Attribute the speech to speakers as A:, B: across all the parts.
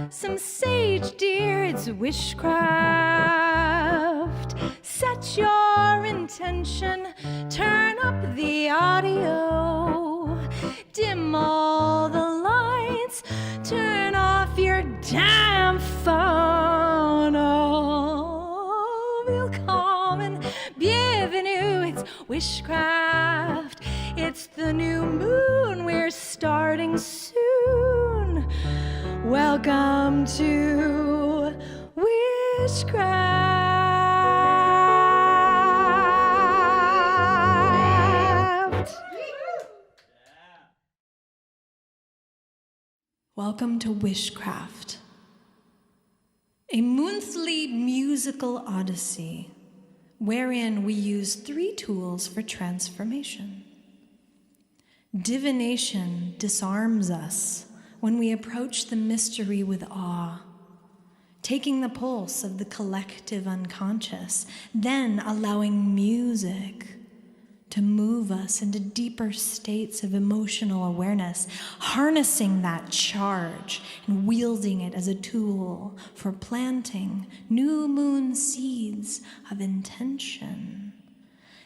A: some sage, dear, it's wishcraft. Set your intention, turn up the audio, dim all the lights, turn off your damn phone. Oh, willkommen, bienvenue, it's wishcraft. It's the new moon, we're starting soon. Welcome to Wishcraft. Welcome to Wishcraft, a monthly musical odyssey wherein we use 3 tools for transformation. Divination disarms us when we approach the mystery with awe, taking the pulse of the collective unconscious, then allowing music to move us into deeper states of emotional awareness, harnessing that charge and wielding it as a tool for planting new moon seeds of intention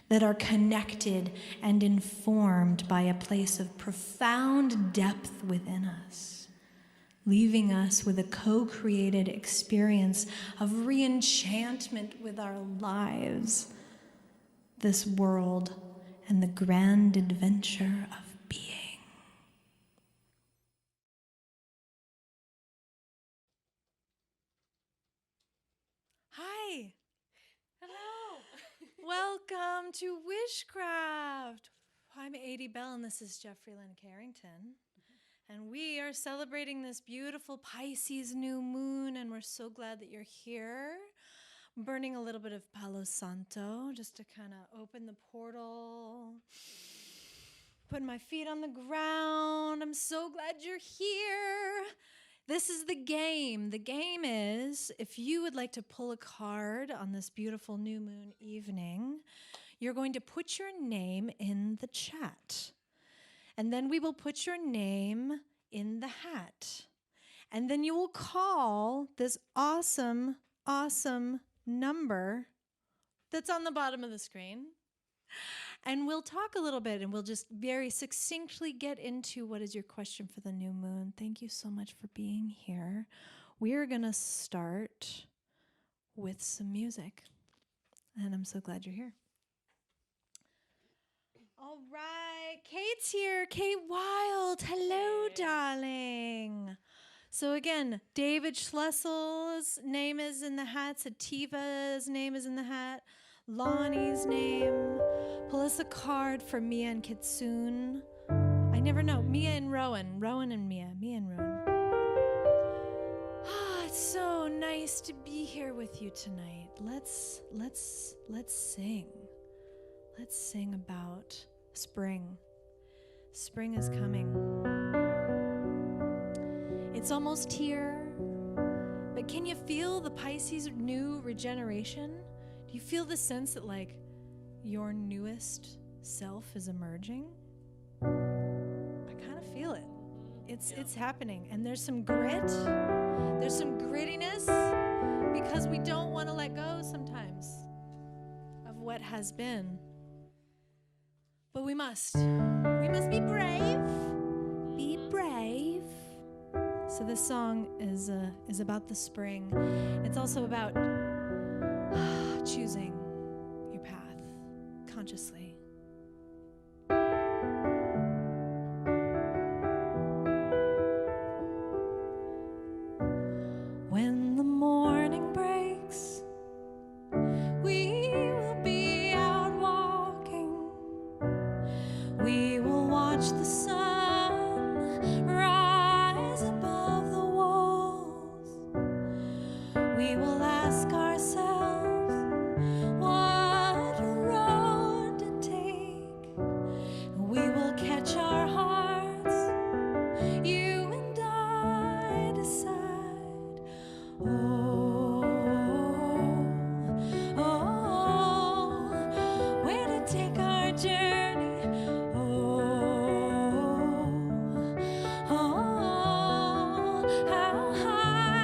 A: that are connected and informed by a place of profound depth within us, leaving us with a co-created experience of re-enchantment with our lives, this world, and the grand adventure of being. Hi. Hello. Welcome to Wishcraft. I'm Adey and this is Jeffri Lynn Carrington. And we are celebrating this beautiful Pisces new moon, and we're so glad that you're here. I'm burning a little bit of Palo Santo just to kind of open the portal. Putting my feet on the ground. I'm so glad you're here. This is the game. The game is, if you would like to pull a card on this beautiful new moon evening, you're going to put your name in the chat. And then we will put your name in the hat. And then you will call this awesome, awesome number that's on the bottom of the screen. And we'll talk a little bit, and we'll just very succinctly get into what is your question for the new moon. Thank you so much for being here. We are going to start with some music, and I'm so glad you're here. All right, Kate's here. Kate Wild. Hello, darling. So again, David Schlesel's name is in the hat. Sativa's name is in the hat. Lonnie's name. Pull us a card for Mia and Kitsune. I never know. Mia and Rowan. Rowan and Mia. Mia and Rowan. Ah, it's so nice to be here with you tonight. Let's sing. Let's sing about spring. Spring is coming. It's almost here. But can you feel the Pisces new regeneration? Do you feel the sense that like your newest self is emerging? I kind of feel it. It's happening. And there's some grit. There's some grittiness because we don't want to let go sometimes of what has been. But we must. We must be brave. Be brave. So this song is about the spring. It's also about choosing your path consciously. When the morning breaks, we will be out walking. We will watch the sun rise above the walls. We will ask ourselves what road to take. We will catch our hearts, you and I decide. Oh, where to take our journey. Oh, how high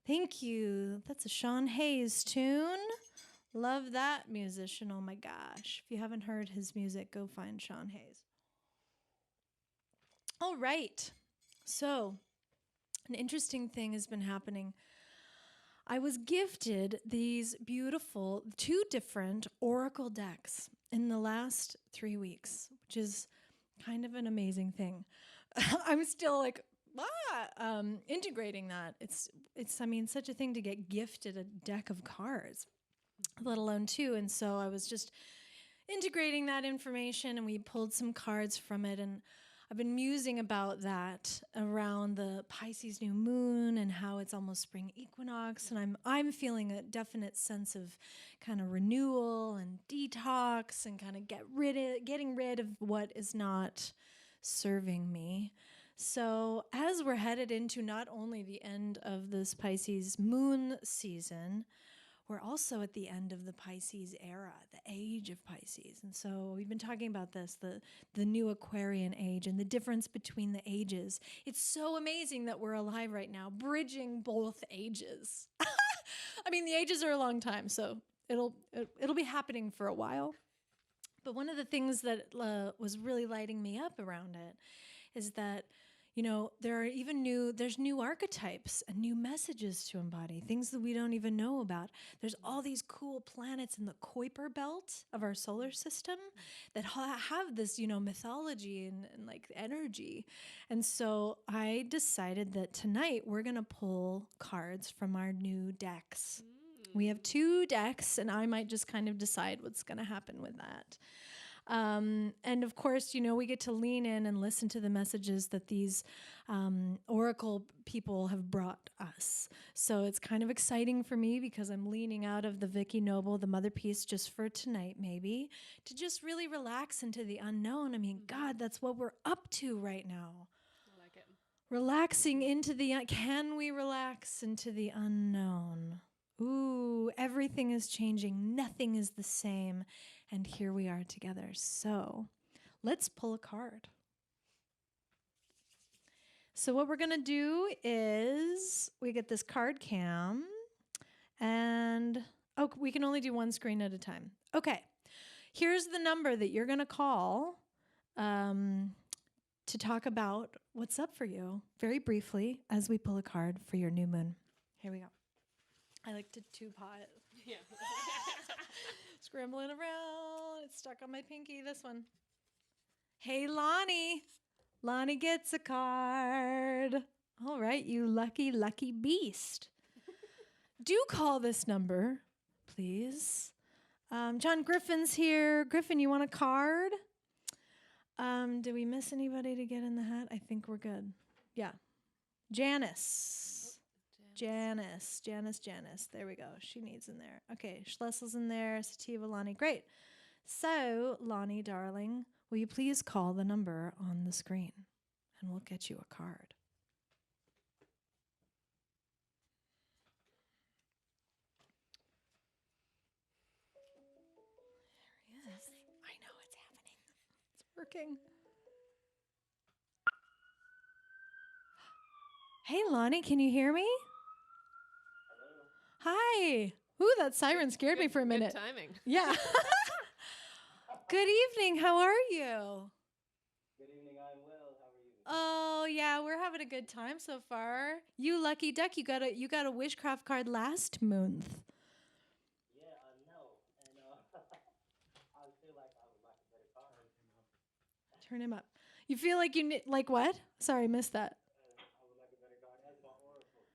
A: Thank you. That's a Sean Hayes tune. Love that musician. Oh my gosh. If you haven't heard his music, go find Sean Hayes. All right. So, an interesting thing has been happening. I was gifted these beautiful 2 different oracle decks in the last 3 weeks, which is kind of an amazing thing. I'm still like, integrating that. It's I mean, such a thing to get gifted a deck of cards, let alone 2. And so I was just integrating that information, and we pulled some cards from it. And I've been musing about that around the Pisces new moon and how it's almost spring equinox. And I'm feeling a definite sense of kind of renewal and detox and kind of getting rid of what is not serving me. So as we're headed into not only the end of this Pisces moon season, we're also at the end of the Pisces era, the age of Pisces. And so we've been talking about this, the new Aquarian age and the difference between the ages. It's so amazing that we're alive right now, bridging both ages. I mean, the ages are a long time, so it'll be happening for a while. But one of the things that was really lighting me up around it is that, you know, there's new archetypes and new messages to embody, things that we don't even know about. There's all these cool planets in the Kuiper belt of our solar system that have this, you know, mythology and like energy. And so I decided that tonight we're going to pull cards from our new decks. We have 2 decks, and I might just kind of decide what's going to happen with that. And of course, you know, we get to lean in and listen to the messages that these oracle people have brought us. So it's kind of exciting for me because I'm leaning out of the Vicky Noble, the mother piece, just for tonight, maybe, to just really relax into the unknown. I mean, God, that's what we're up to right now.
B: I like it.
A: Relaxing into can we relax into the unknown? Ooh, everything is changing. Nothing is the same. And here we are together. So let's pull a card. So what we're going to do is we get this card cam. And, we can only do 1 screen at a time. Okay. Here's the number that you're going to call to talk about what's up for you very briefly as we pull a card for your new moon. Here we go. I like to two-pot.
B: Yeah.
A: Scrambling around. It's stuck on my pinky, this one. Hey, Lonnie. Lonnie gets a card. All right, you lucky, lucky beast. Do call this number, please. John Griffin's here. Griffin, you want a card? Did we miss anybody to get in the hat? I think we're good. Yeah. Janice. Janice. There we go. She needs in there. Okay, Schlessel's in there. Sativa, Lonnie. Great. So, Lonnie, darling, will you please call the number on the screen? And we'll get you a card. There he is. I know it's happening. It's working. Hey, Lonnie, can you hear me? Hi. Ooh, that siren scared me for a minute.
B: Good timing.
A: Yeah. Good evening. How are you?
C: Good evening. I'm well. How are you?
A: Oh, yeah, we're having a good time so far. You lucky duck. You got a Wishcraft card last month.
C: Yeah, I know. And I feel like I would like a better card.
A: Turn him up. You feel like like what? Sorry, I missed that.
C: I would like a better card. As my oracle.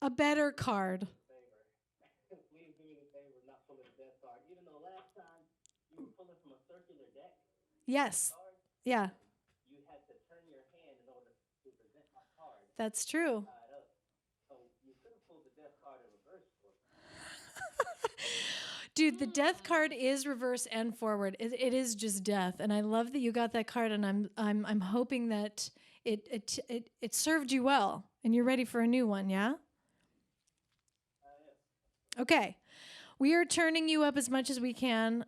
A: A better card.
C: Please do me the favor, not pull a death card. Even though last time you were pulling from a circular deck.
A: Yes.
C: Card,
A: Yeah.
C: you had to turn your hand in order to present my card.
A: That's true.
C: Tied up. So you could have pulled the death card in reverse for me.
A: Dude, the death card is reverse and forward. It is just death, and I love that you got that card. And I'm hoping that it served you well, and you're ready for a new one. Yeah.
C: Yes.
A: Okay. We are turning you up as much as we can.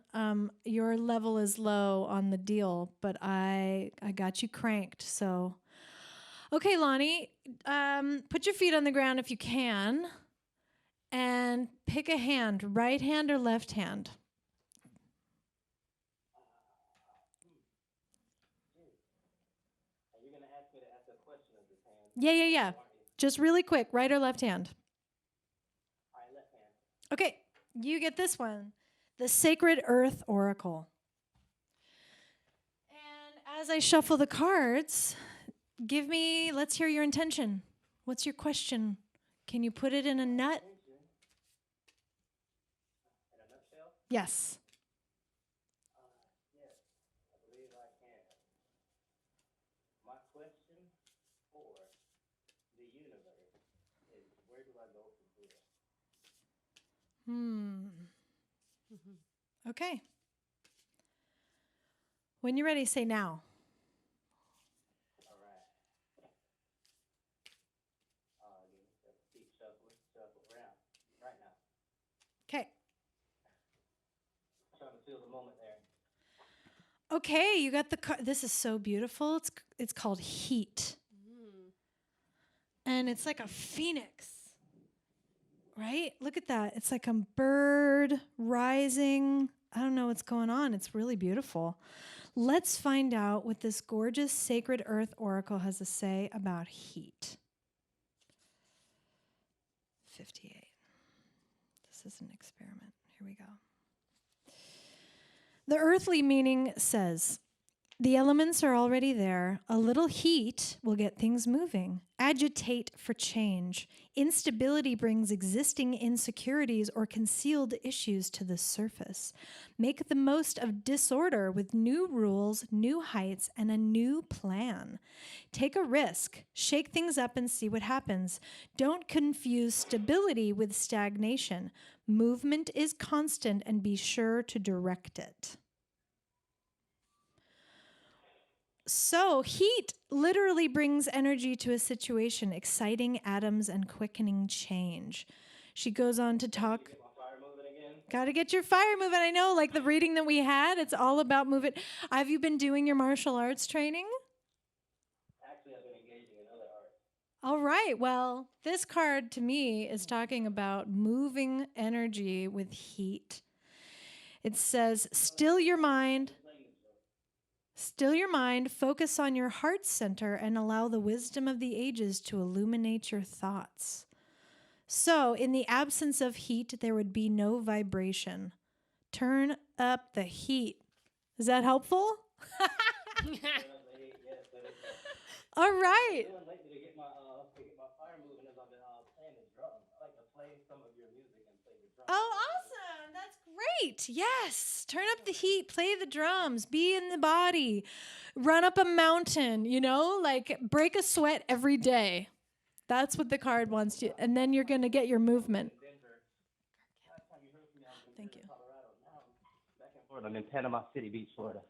A: Your level is low on the deal, but I got you cranked. So, okay, Lonnie, put your feet on the ground if you can. and pick a hand, right hand or left hand.
C: Are you going to ask me to ask a question of this hand?
A: Yeah. Just really quick, right or left hand?
C: All right, left hand.
A: Okay, you get this one. The Sacred Earth Oracle. And as I shuffle the cards, let's hear your intention. What's your question? Can you put it in a nut?
C: In a nutshell?
A: Yes.
C: Yes, I believe I can. My question for the universe is, where do I go from here?
A: Okay. When you're ready, say now.
C: All right. Keep shuffle around right now.
A: Okay.
C: Trying to feel the moment there.
A: Okay, you got the card. This is so beautiful. It's called Heat. And it's like a phoenix. Right? Look at that. It's like a bird rising. I don't know what's going on. It's really beautiful. Let's find out what this gorgeous Sacred Earth Oracle has to say about heat. 58. This is an experiment. Here we go. The earthly meaning says, the elements are already there. A little heat will get things moving. Agitate for change. Instability brings existing insecurities or concealed issues to the surface. Make the most of disorder with new rules, new heights, and a new plan. Take a risk. Shake things up and see what happens. Don't confuse stability with stagnation. Movement is constant, and be sure to direct it. So heat literally brings energy to a situation, exciting atoms and quickening change. She goes on to talk.
C: Get my fire moving again.
A: Got to get your fire moving. I know, like the reading that we had, it's all about moving. Have you been doing your martial arts training?
C: Actually, I've been engaging in other arts.
A: All right. Well, this card to me is talking about moving energy with heat. It says, still your mind, focus on your heart center, and allow the wisdom of the ages to illuminate your thoughts. So, in the absence of heat, there would be no vibration. Turn up the heat. Is that helpful? All right.
C: I've been doing lately to get my fire moving as I've been playing the drums. I like to play some of your music and play the drums.
A: Oh, awesome. That's great. Yes. Turn up the heat, play the drums, be in the body, run up a mountain, like break a sweat every day. That's what the card wants you. And then you're going to get your movement. Thank you.
C: I'm in Panama City Beach, Florida.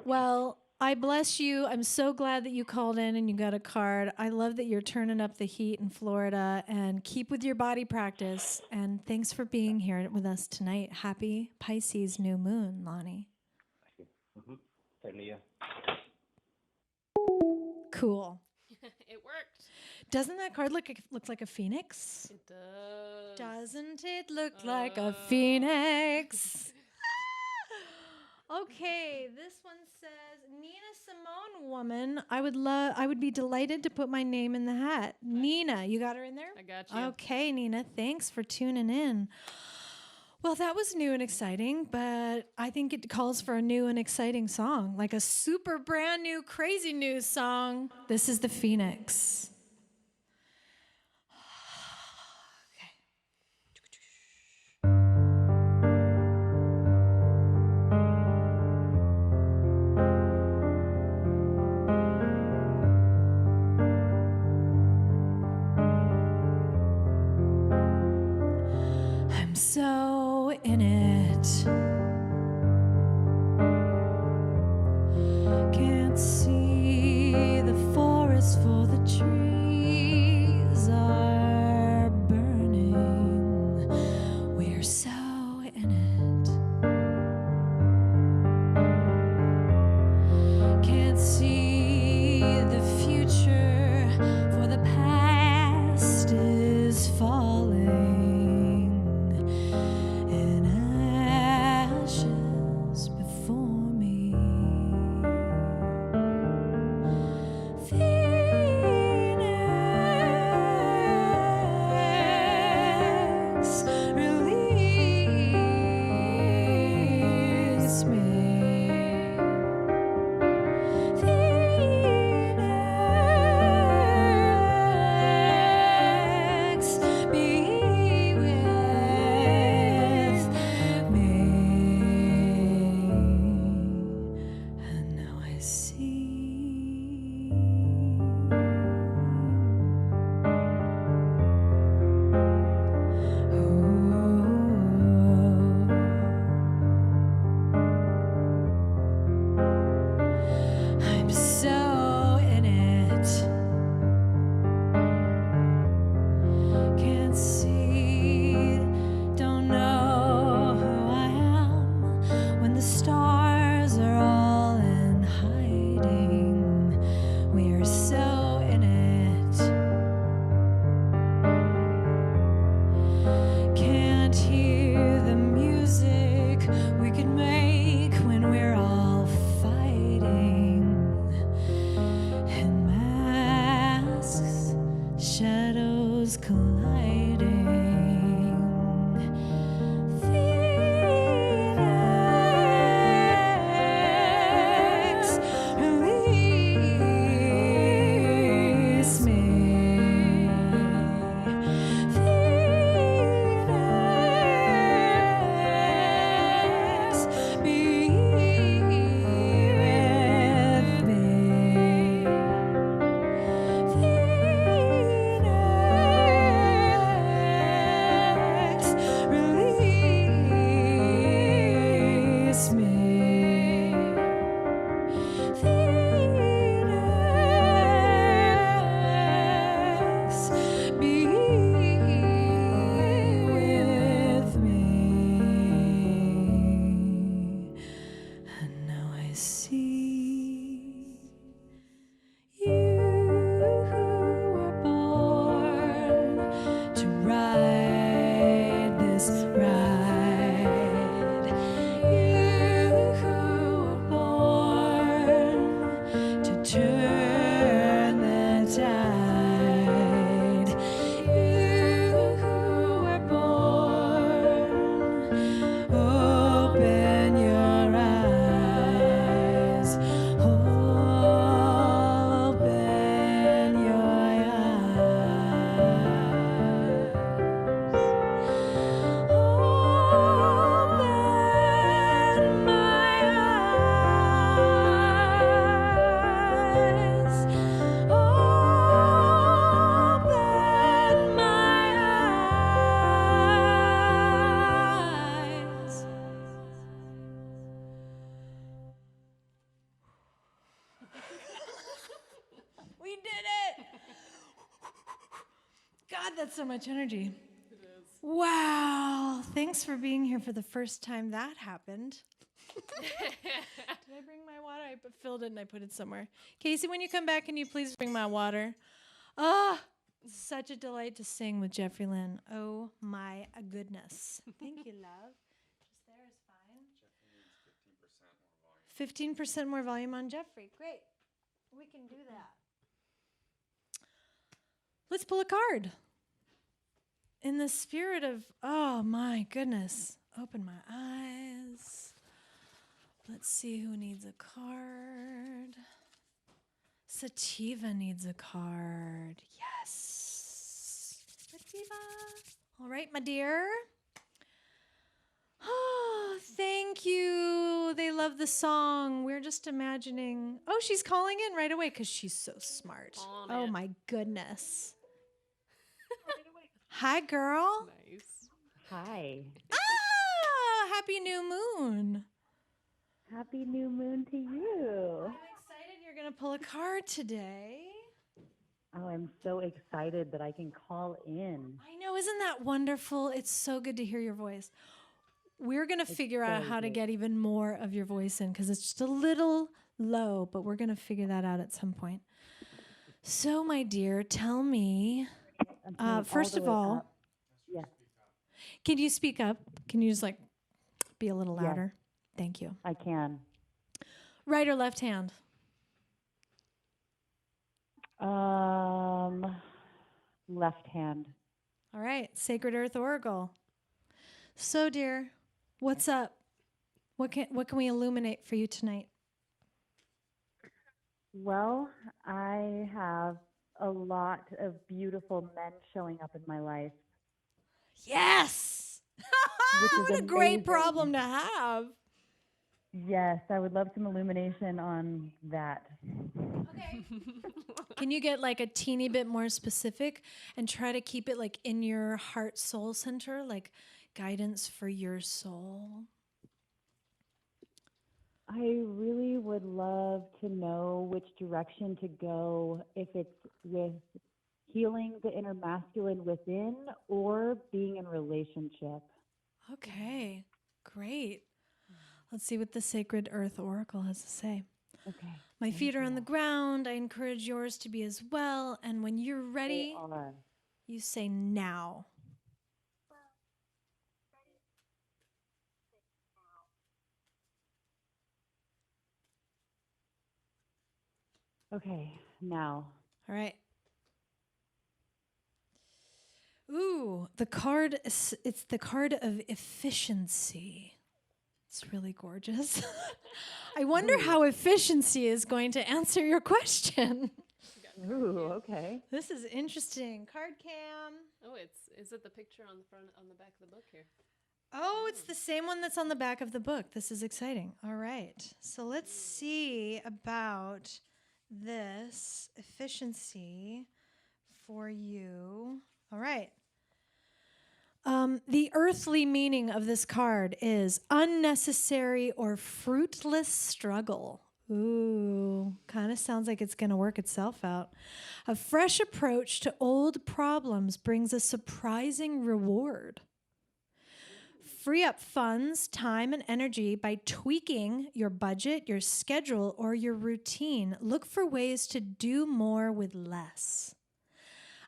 A: Well, I bless you. I'm so glad that you called in and you got a card. I love that you're turning up the heat in Florida, and keep with your body practice. And thanks for being here with us tonight. Happy Pisces new moon, Lonnie.
C: Thank you. Same to you.
A: Cool.
B: It worked.
A: Doesn't that card look like a phoenix?
B: It does.
A: Doesn't it look like a phoenix? Okay, this one says, Nina Simone woman, I would be delighted to put my name in the hat. Nina, you got her in there?
B: I got you.
A: Okay, Nina, thanks for tuning in. Well, that was new and exciting, but I think it calls for a new and exciting song, like a super brand new, crazy new song. This is the Phoenix. So in it, can't see the forest for the trees are burning. We're so in it, can't see the future for the past is falling. That's so much energy.
B: It is.
A: Wow. Thanks for being here for the first time that happened. Did I bring my water? I filled it and I put it somewhere. Casey, when you come back, can you please bring my water? Ah, such a delight to sing with Jeffri Lynn. Oh my goodness. Thank you, love. Just there is fine.
D: Jeffri needs
A: 15% more volume on Jeffri. Great. We can do that. Let's pull a card. In the spirit of, oh my goodness, open my eyes. Let's see who needs a card. Sativa needs a card. Yes. Sativa. All right, my dear. Oh, thank you. They love the song. We're just imagining. Oh, she's calling in right away because she's so smart. Oh, my goodness. Hi, girl.
B: Nice.
E: Hi.
A: Ah, happy new moon.
E: Happy new moon to you.
A: I'm excited you're going to pull a card today.
E: Oh, I'm so excited that I can call in.
A: I know, isn't that wonderful? It's so good to hear your voice. We're going to figure out how to get even more of your voice in because it's just a little low, but we're going to figure that out at some point. So, my dear, tell me, first of all,
E: yes,
A: can you speak up? Can you just be a little louder? Thank you.
E: I can.
A: Right or left hand?
E: Left hand.
A: All right, Sacred Earth Oracle. So, dear, what's up? What can we illuminate for you tonight?
E: Well, I have a lot of beautiful men showing up in my life.
A: Yes!
E: Which is
A: What a great
E: amazing.
A: problem to have.
E: Yes, I would love some illumination on that.
A: Okay. Can you get a teeny bit more specific and try to keep it in your heart soul center, guidance for your soul?
E: I really would love to know which direction to go, if it's with healing the inner masculine within or being in relationship.
A: Okay, great. Let's see what the Sacred Earth Oracle has to say.
E: Okay.
A: My feet are on the ground. I encourage yours to be as well. And when you're ready,
E: They are.
A: you say now.
E: Okay, now.
A: All right. Ooh, the card, it's the card of efficiency. It's really gorgeous. I wonder how efficiency is going to answer your question.
E: Ooh, okay.
A: This is interesting. Card cam.
B: Oh, is it the picture on the back of the book here?
A: Oh, it's the same one that's on the back of the book. This is exciting. All right. So let's see about this efficiency for you. All right. The earthly meaning of this card is unnecessary or fruitless struggle. Ooh, kind of sounds like it's going to work itself out. A fresh approach to old problems brings a surprising reward. Free up funds, time, and energy by tweaking your budget, your schedule, or your routine. Look for ways to do more with less.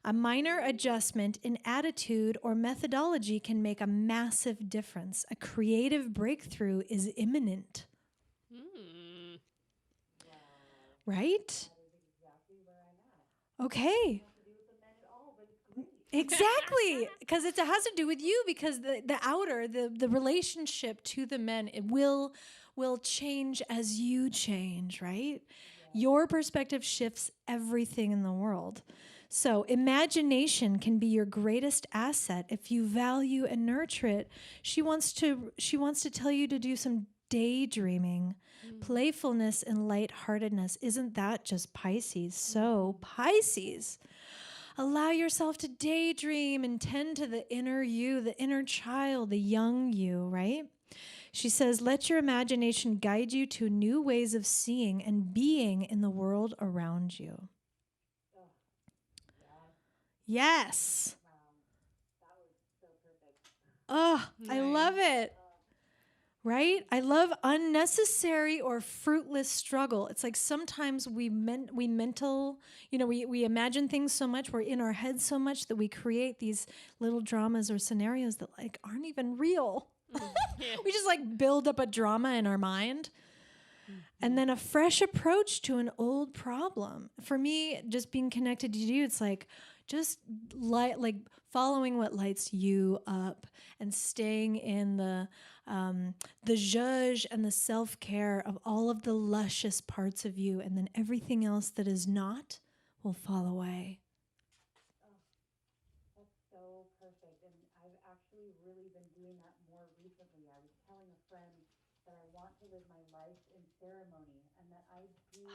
A: A minor adjustment in attitude or methodology can make a massive difference. A creative breakthrough is imminent. Right? Okay. Exactly, because it has to do with you, because the outer, the relationship to the men, it will change as you change, right? Your perspective shifts everything in the world. So imagination can be your greatest asset if you value and nurture it. She wants to tell you to do some daydreaming, playfulness and lightheartedness. Isn't that just Pisces? So Pisces. Allow yourself to daydream and tend to the inner you, the inner child, the young you, right? She says, let your imagination guide you to new ways of seeing and being in the world around you. Yes. Oh, I love
B: Nice.
A: it. Right? I love unnecessary or fruitless struggle. It's like sometimes we mental, we imagine things so much, we're in our heads so much that we create these little dramas or scenarios that like aren't even real.
B: Yeah.
A: We just like build up a drama in our mind. And then a fresh approach to an old problem. For me, just being connected to you, it's like just like following what lights you up and staying in the zhuzh and the self-care of all of the luscious parts of you, and then everything else that is not will fall away.
E: That's so perfect. And I've actually really been doing that more recently. I was telling a friend that I want to live my life in ceremony and that I do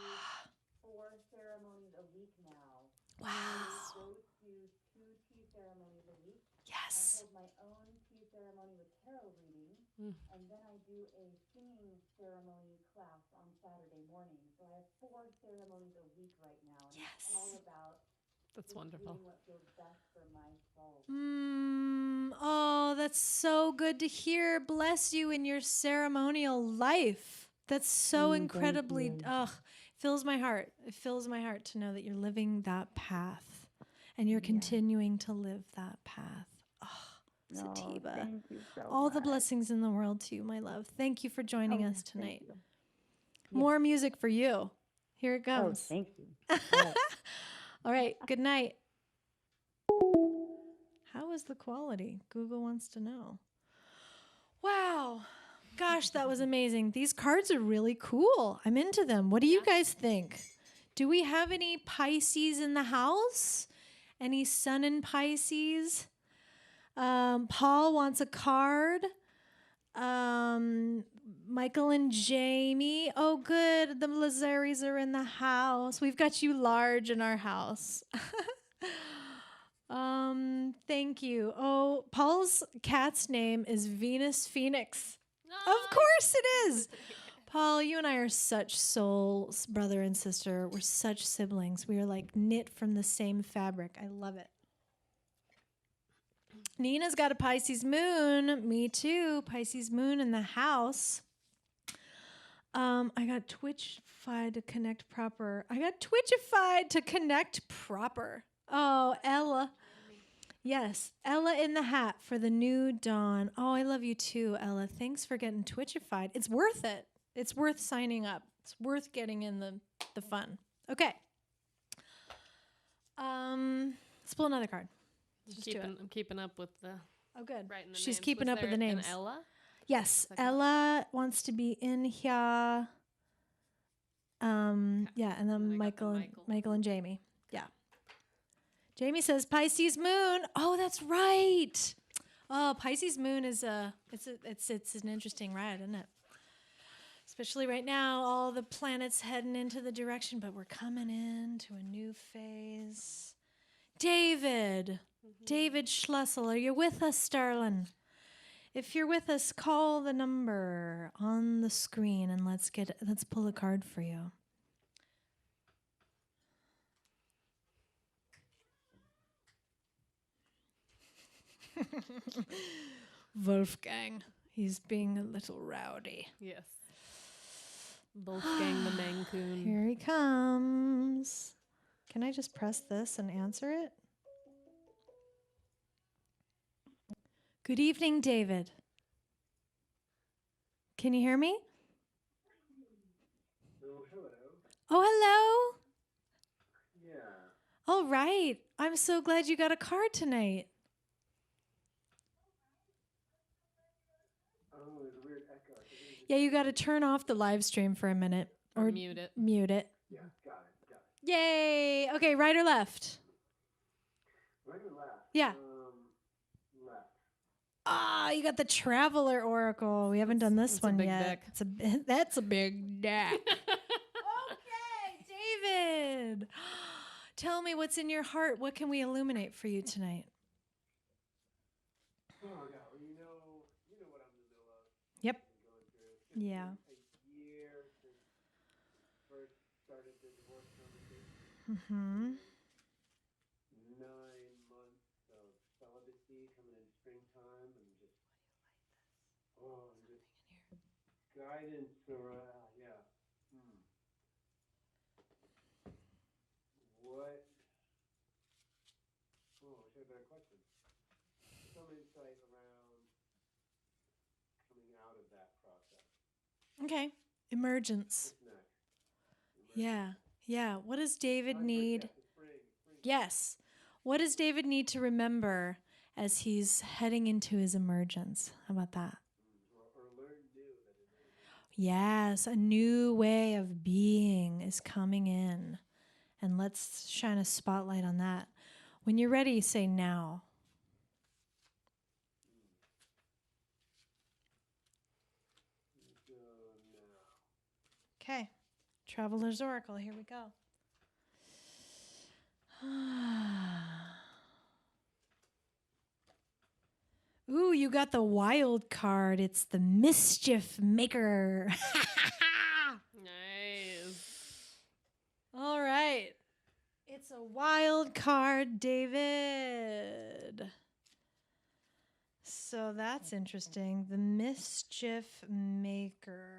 E: 4 ceremonies a week now.
A: Wow.
E: I go to 2 tea ceremonies a week. I
A: Yes.
E: hold my own tea ceremony with tarot reading, and then I do a singing ceremony class on Saturday morning. So I have 4 ceremonies a week right now, and it's all about
B: That's
E: just
B: wonderful.
E: doing what feels best for my soul.
A: Oh, that's so good to hear. Bless you in your ceremonial life. That's so
E: Thank
A: incredibly,
E: you.
A: fills my heart. It fills my heart to know that you're living that path and you're
E: Yeah.
A: continuing to live that path. Oh,
E: No,
A: Sativa.
E: thank you so
A: All the
E: much.
A: blessings in the world to you, my love. Thank you for joining us
E: Thank
A: tonight.
E: you.
A: More music for you. Here it
E: Oh,
A: comes.
E: thank you. Yes.
A: All right. Good night. How is the quality? Google wants to know. Wow. Gosh, that was amazing. These cards are really cool. I'm into them. What do you guys think? Do we have any Pisces in the house? Any sun in Pisces? Paul wants a card. Michael and Jamie. Oh, good. The Lazaris are in the house. We've got you large in our house. Thank you. Oh, Paul's cat's name is Venus Phoenix. Of course it is. Paul, you and I are such soul brother and sister. We're such siblings. We are like knit from the same fabric. I love it. Nina's got a Pisces moon. Me too. Pisces moon in the house. I got Twitchified to connect proper. Oh, Ella. Yes, Ella in the hat for the new dawn. Oh, I love you too, Ella. Thanks for getting Twitchified. It's worth it. It's worth signing up. It's worth getting in the fun. Okay. Let's pull another card.
B: I'm keeping up with the.
A: Oh, good.
B: Writing the
A: She's
B: names.
A: keeping
B: Was
A: up with
B: there
A: the names.
B: An Ella?
A: Yes,
B: Second.
A: Ella wants to be in here. Yeah, and then
B: And I got the
A: Michael and Jamie. Yeah. Jamie says Pisces moon. Oh, that's right. Oh, Pisces moon is it's an interesting ride, isn't it? Especially right now, all the planets heading into the direction, but we're coming into a new phase. David Schlussel, are you with us, darling? If you're with us, call the number on the screen and let's pull a card for you. Wolfgang, he's being a little rowdy.
B: Yes. Wolfgang the Mancoon.
A: Here he comes. Can I just press this and answer it? Good evening, David. Can you hear me?
C: Oh, hello.
A: Oh, hello.
C: Yeah.
A: All right. I'm so glad you got a card tonight.
C: Oh, there's a weird echo.
A: Yeah, you got to turn off the live stream for a minute.
B: Or mute it.
A: Mute it.
C: Yeah, got it.
A: Yay. Okay, right or left?
C: Right or left?
A: Yeah.
C: Left.
A: Ah, you got the Traveler Oracle. We haven't done this
B: That's a
A: one
B: big
A: yet.
B: deck.
A: That's a big deck. Okay, David. Tell me what's in your heart. What can we illuminate for you tonight?
C: Oh, God. Well, you know what I'm in the middle of.
A: Yep.
C: Going through. It's been
A: Yeah.
C: a year since first started the divorce conversation.
A: Mm-hmm.
C: 9 months of celibacy coming in springtime and just
D: Guidance or, yeah. What? Oh, I should have a better question. Some insight around coming out of that process.
A: Okay. Emergence.
D: What's next?
A: Yeah. Yeah. What does David
D: Time for-
A: need?
D: yes, it's spring.
A: Yes. What does David need to remember as he's heading into his emergence? How about that?
D: Or learn new that it is.
A: Yes, a new way of being is coming in. And let's shine a spotlight on that. When you're ready, say now.
D: Go now.
A: Okay. Traveler's Oracle, here we go. Ooh, you got the wild card. It's the Mischief Maker.
B: Nice.
A: All right. It's a wild card, David. So that's interesting. The Mischief Maker.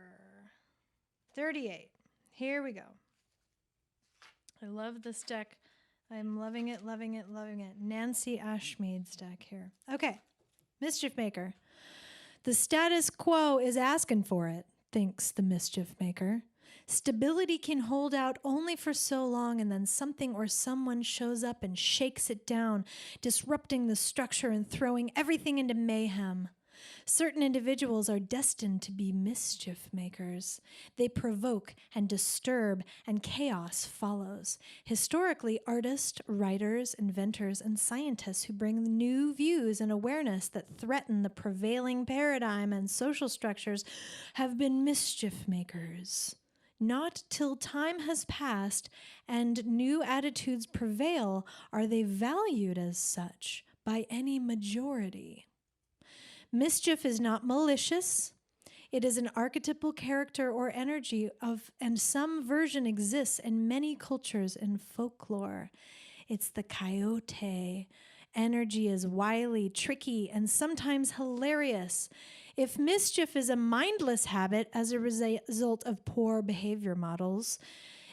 A: 38. Here we go. I love this deck. I'm loving it, loving it, loving it. Nancy Ashmead's deck here. Okay. Mischief Maker. The status quo is asking for it, thinks the Mischief Maker. Stability can hold out only for so long, and then something or someone shows up and shakes it down, disrupting the structure and throwing everything into mayhem. Certain individuals are destined to be mischief makers. They provoke and disturb, and chaos follows. Historically, artists, writers, inventors, and scientists who bring new views and awareness that threaten the prevailing paradigm and social structures have been mischief makers. Not till time has passed and new attitudes prevail are they valued as such by any majority. Mischief is not malicious. It is an archetypal character or energy of, and some version exists in many cultures and folklore. It's the coyote. Energy is wily, tricky, and sometimes hilarious. If mischief is a mindless habit as a result of poor behavior models,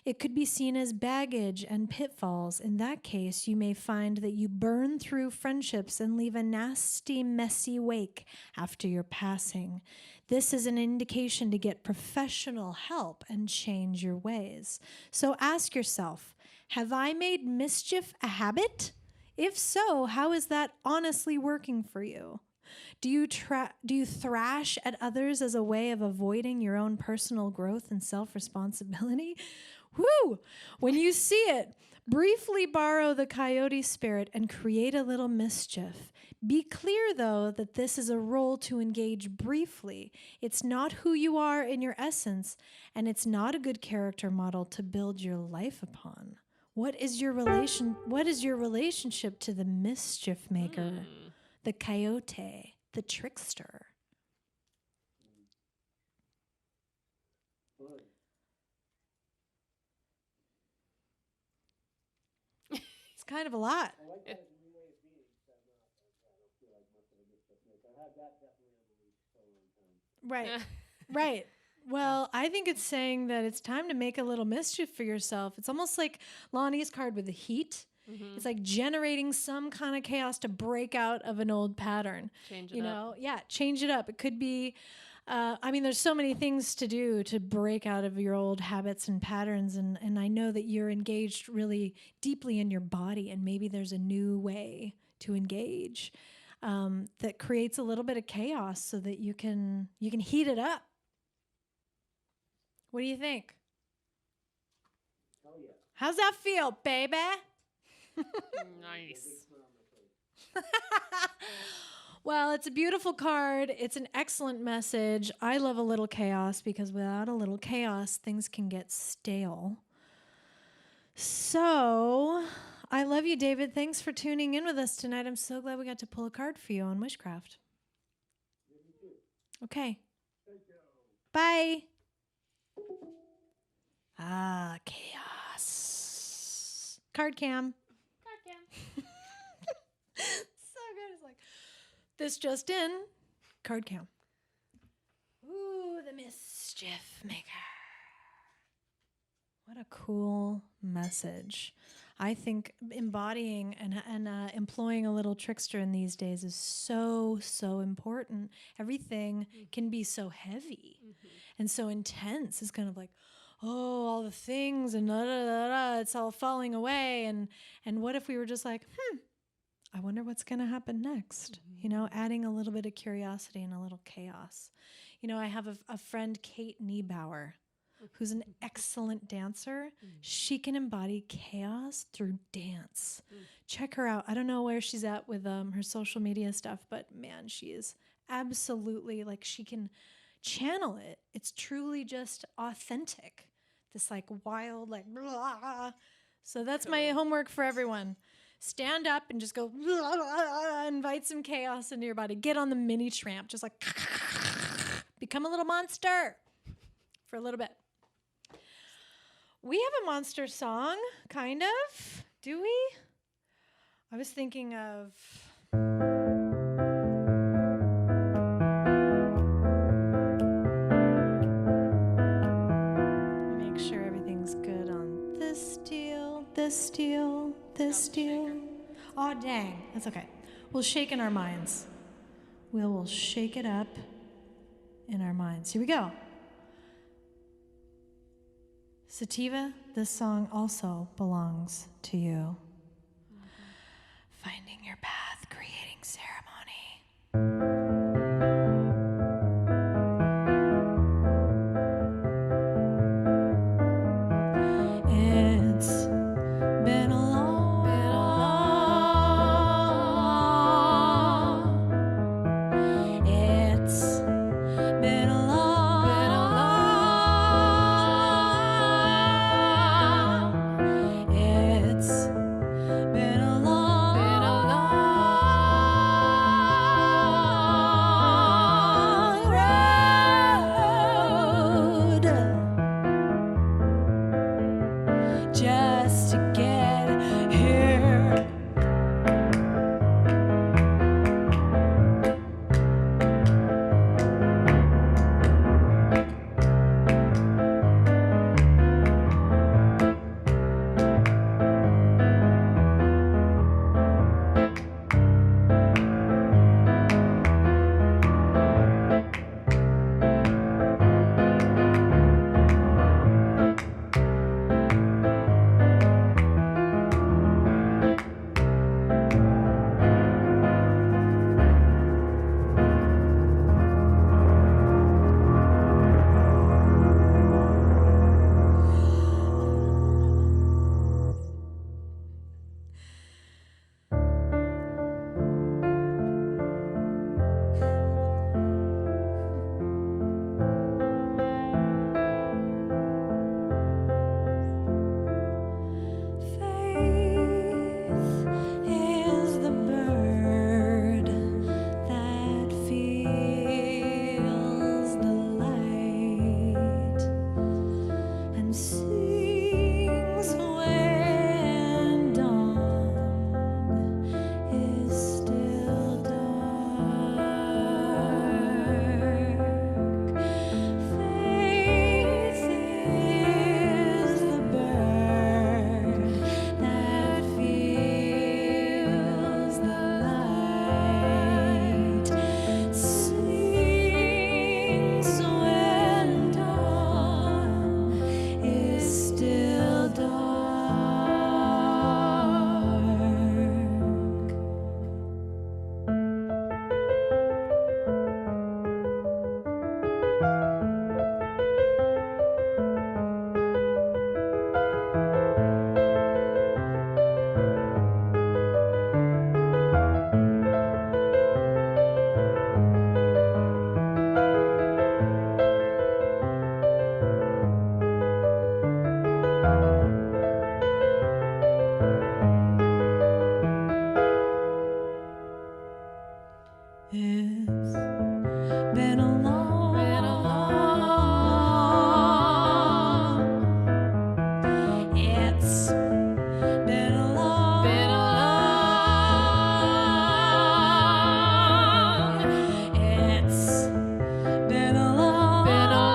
A: it could be seen as baggage and pitfalls. In that case, you may find that you burn through friendships and leave a nasty, messy wake after your passing. This is an indication to get professional help and change your ways. So ask yourself, have I made mischief a habit? If so, how is that honestly working for you? Do you thrash at others as a way of avoiding your own personal growth and self-responsibility? Woo! When you see it, briefly borrow the coyote spirit and create a little mischief. Be clear, though, that this is a role to engage briefly. It's not who you are in your essence, and it's not a good character model to build your life upon. What is your relationship to the mischief maker, the coyote, the trickster?
D: Fun.
A: It's kind of a lot.
D: I like that as a new way of being. So I don't feel like much of a mischief maker. I had that definitely on the leash for a long time.
A: Right. Right. Well, I think it's saying that it's time to make a little mischief for yourself. It's almost like Lonnie's card with the heat.
B: Mm-hmm.
A: It's like generating some kind of chaos to break out of an old pattern.
B: Change it up.
A: Yeah, change it up. It could be, there's so many things to do to break out of your old habits and patterns. And I know that you're engaged really deeply in your body, and maybe there's a new way to engage that creates a little bit of chaos so that you can heat it up. What do you think?
D: Hell yeah.
A: How's that feel, baby?
B: Nice.
A: Well, it's a beautiful card. It's an excellent message. I love a little chaos because without a little chaos, things can get stale. So, I love you, David. Thanks for tuning in with us tonight. I'm so glad we got to pull a card for you on Wishcraft. Okay. Bye. Ah, chaos. Card cam. So good. It's like, this just in. Card cam. Ooh, the mischief maker. What a cool message. I think embodying and employing a little trickster in these days is so, so important. Everything can be so heavy and so intense. It's kind of like, oh, all the things and it's all falling away. And what if we were just like, I wonder what's going to happen next? You know, adding a little bit of curiosity and a little chaos. You know, I have a friend, Kate Niebauer, who's an excellent dancer. She can embody chaos through dance. Check her out. I don't know where she's at with her social media stuff, but man, she is absolutely, like, she can channel it. It's truly just authentic. This like wild, like, blah. So that's my homework for everyone. Stand up and just go, blah, invite some chaos into your body. Get on the mini tramp. Just like, become a little monster for a little bit. We have a monster song, kind of. Do we? I was thinking of... Make sure everything's good on this deal, this deal, this deal. Aw, dang. That's okay. We'll shake in our minds. We'll shake it up in our minds. Here we go. Sativa, this song also belongs to you. Finding your path, creating ceremony. It's been a long, it's been a long, it's been a long road just to get here. It's been a long, it's been a long, it's been a long,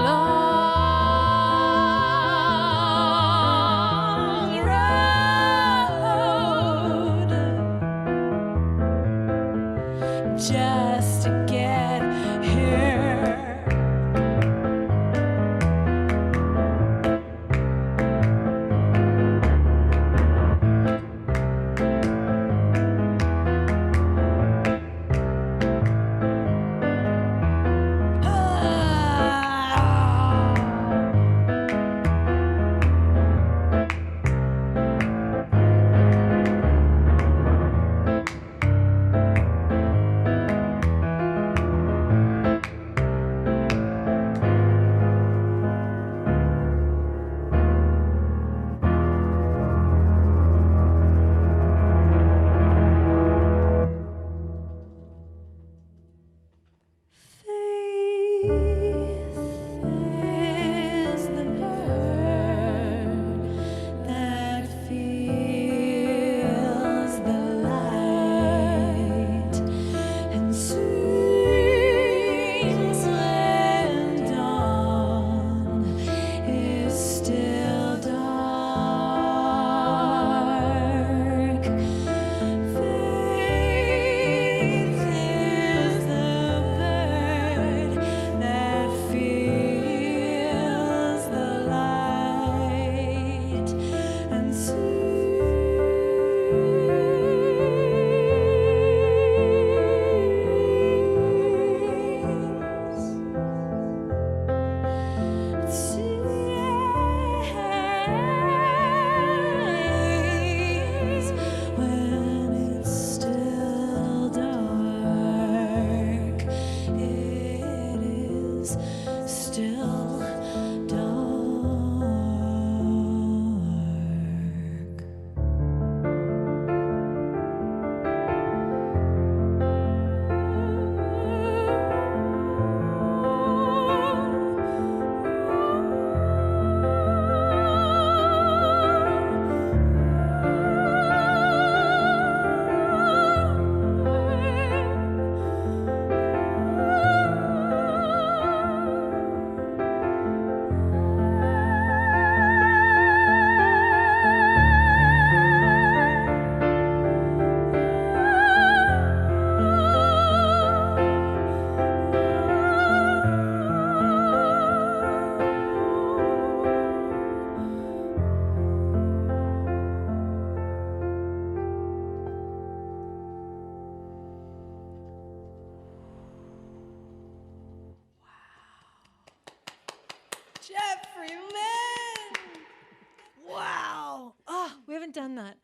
A: done that.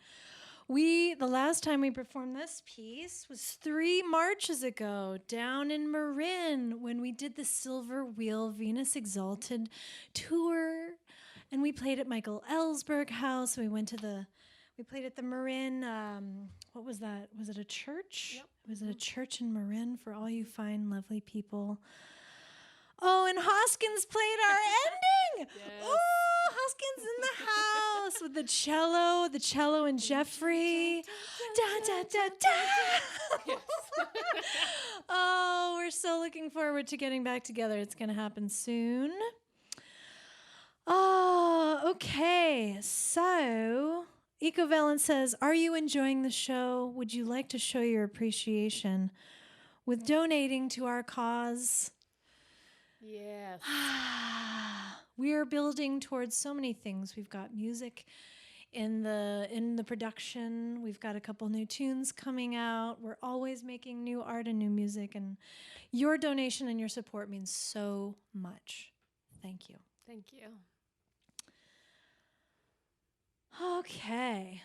A: The last time we performed this piece was 3 Marches ago down in Marin when we did the Silver Wheel Venus Exalted tour. And we played at Michael Ellsberg House. We played at the Marin, what was that? Was it a church?
B: Yep.
A: Was it a church in Marin for all you fine, lovely people? Oh, and Hoskins played our ending.
B: Yes.
A: Oh, Hoskins in the house with the cello and Jeffri. Da, da, da, da.
B: Yes.
A: Oh, we're so looking forward to getting back together. It's going to happen soon. Oh, okay. So, Ecovalent says, are you enjoying the show? Would you like to show your appreciation with donating to our cause?
B: Yes.
A: We are building towards so many things. We've got music in the production. We've got a couple new tunes coming out. We're always making new art and new music, and your donation and your support means so much. Thank you.
B: Thank you.
A: Okay.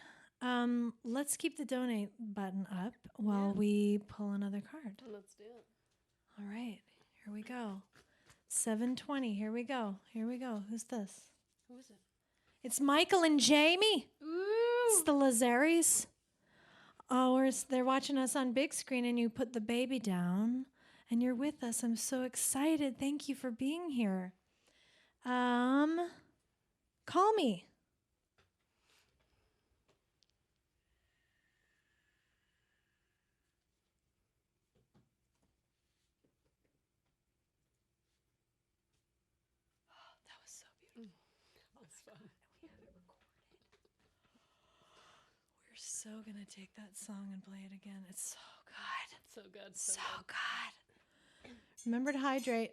A: Let's keep the donate button up while we pull another card.
B: Let's do it.
A: All right. Here we go. 720. Here we go. Who's this?
B: Who is it?
A: It's Michael and Jamie.
B: Ooh.
A: It's the Lazaris. Oh, they're watching us on big screen, and you put the baby down, and you're with us. I'm so excited. Thank you for being here. Call me.
B: That's fun.
A: We're so gonna take that song and play it again. It's so good.
B: So good.
A: So good. Remember to hydrate.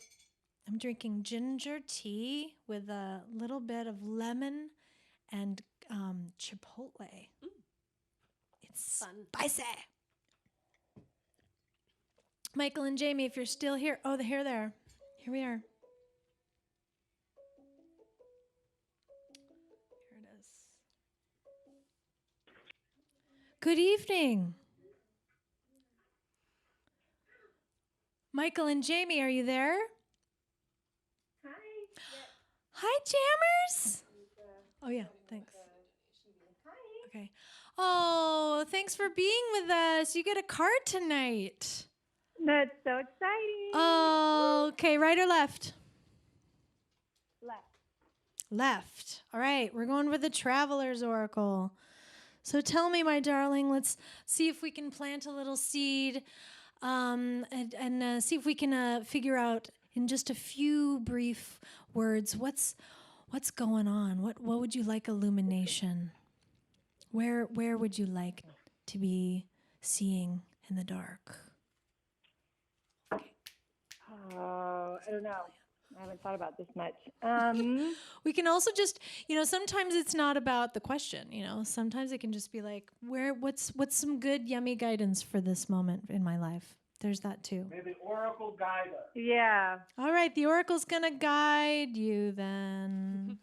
A: I'm drinking ginger tea with a little bit of lemon and chipotle. It's
B: Fun.
A: spicy. Michael and Jamie, if you're still here. Oh, they're there. Here we are. Here it is. Good evening. Michael and Jamie, are you there?
E: Hi.
A: Hi, Jammers. Oh, yeah, thanks.
E: Hi.
A: Okay. Oh, thanks for being with us. You get a card tonight.
E: That's so exciting.
A: Oh, okay. Right or left?
E: Left.
A: Left. All right. We're going with the Traveler's Oracle. So tell me, my darling, let's see if we can plant a little seed and see if we can figure out in just a few brief words what's going on. What would you like illumination? Where would you like to be seeing in the dark?
E: Oh, I don't know. I haven't thought about this much.
A: We can also just, sometimes it's not about the question, sometimes it can just be like, what's some good, yummy guidance for this moment in my life? There's that too.
C: May the Oracle guide us.
E: Yeah.
A: All right, the Oracle's gonna guide you then.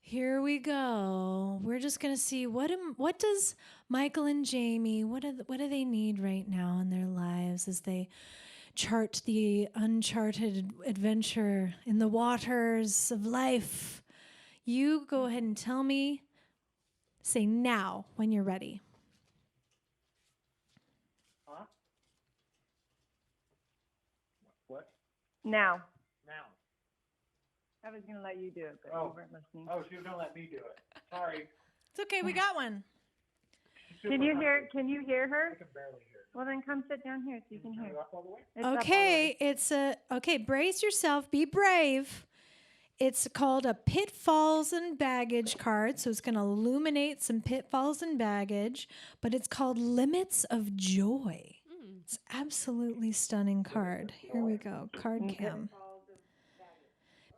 A: Here we go. We're just gonna see what does Michael and Jamie, what do they need right now in their lives as they chart the uncharted adventure in the waters of life. You go ahead and tell me. Say now when you're ready.
C: Huh? What?
E: Now.
C: Now.
E: I was going to let you do it, but
C: Oh.
E: you weren't listening.
C: Oh, she was gonna let me do it. Sorry.
A: It's okay, we got one.
E: Can you hear
C: I
E: her?
C: can barely hear.
E: Well, then come sit down here so you can
C: Turn
E: hear.
C: it up all the way?
E: It's up all the
A: Okay,
E: way.
A: okay, brace yourself, be brave. It's called a pitfalls and baggage card, so it's going to illuminate some pitfalls and baggage, but it's called Limits of Joy. It's absolutely stunning card. Here we go, card cam.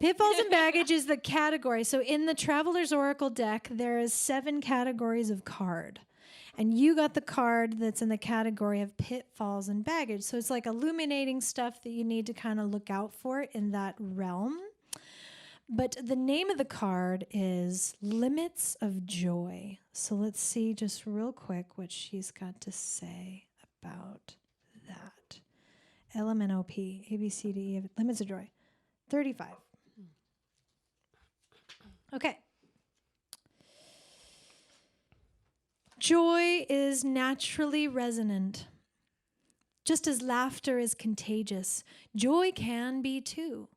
A: Pitfalls and baggage is the category. So in the Traveler's Oracle deck, there is 7 categories of card. And you got the card that's in the category of pitfalls and baggage. So it's like illuminating stuff that you need to kind of look out for in that realm. But the name of the card is Limits of Joy. So let's see just real quick what she's got to say about that. LMNOP, ABCDE, Limits of Joy. 35. Okay. Joy is naturally resonant. Just as laughter is contagious, joy can be too.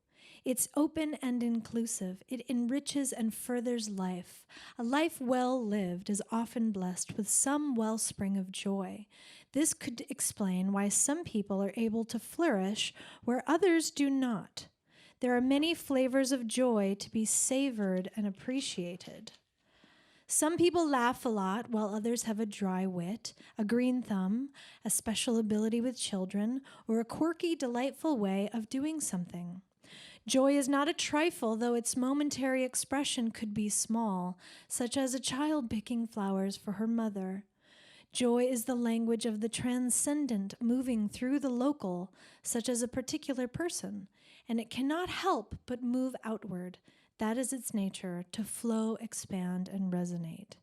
A: It's open and inclusive. It enriches and furthers life. A life well lived is often blessed with some wellspring of joy. This could explain why some people are able to flourish where others do not. There are many flavors of joy to be savored and appreciated. Some people laugh a lot while others have a dry wit, a green thumb, a special ability with children, or a quirky, delightful way of doing something. Joy is not a trifle, though its momentary expression could be small, such as a child picking flowers for her mother. Joy is the language of the transcendent moving through the local, such as a particular person, and it cannot help but move outward. That is its nature, to flow, expand, and resonate.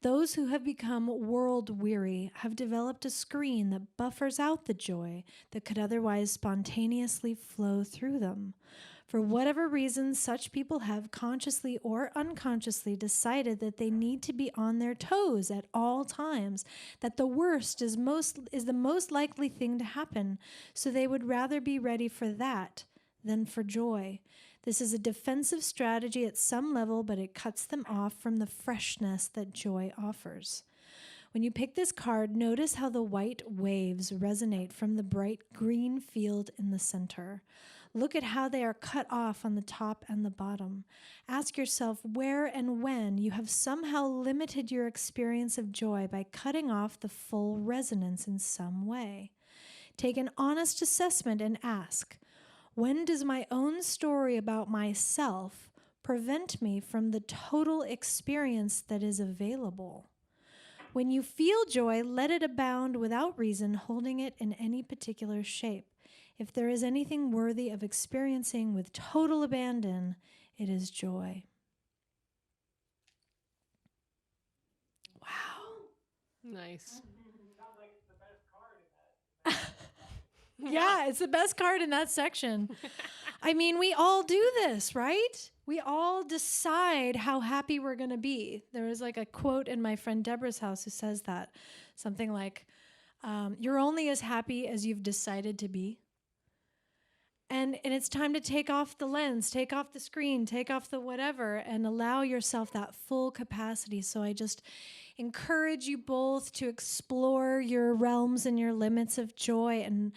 A: Those who have become world-weary have developed a screen that buffers out the joy that could otherwise spontaneously flow through them. For whatever reason, such people have consciously or unconsciously decided that they need to be on their toes at all times, that the worst is the most likely thing to happen, so they would rather be ready for that than for joy. This is a defensive strategy at some level, but it cuts them off from the freshness that joy offers. When you pick this card, notice how the white waves resonate from the bright green field in the center. Look at how they are cut off on the top and the bottom. Ask yourself where and when you have somehow limited your experience of joy by cutting off the full resonance in some way. Take an honest assessment and ask, when does my own story about myself prevent me from the total experience that is available? When you feel joy, let it abound without reason, holding it in any particular shape. If there is anything worthy of experiencing with total abandon, it is joy. Wow.
B: Nice.
A: Yeah, it's the best card in that section. I mean, we all do this, right? We all decide how happy we're going to be. There is like a quote in my friend Deborah's house who says that. Something like, you're only as happy as you've decided to be. And it's time to take off the lens, take off the screen, take off the whatever, and allow yourself that full capacity. So I just encourage you both to explore your realms and your limits of joy, and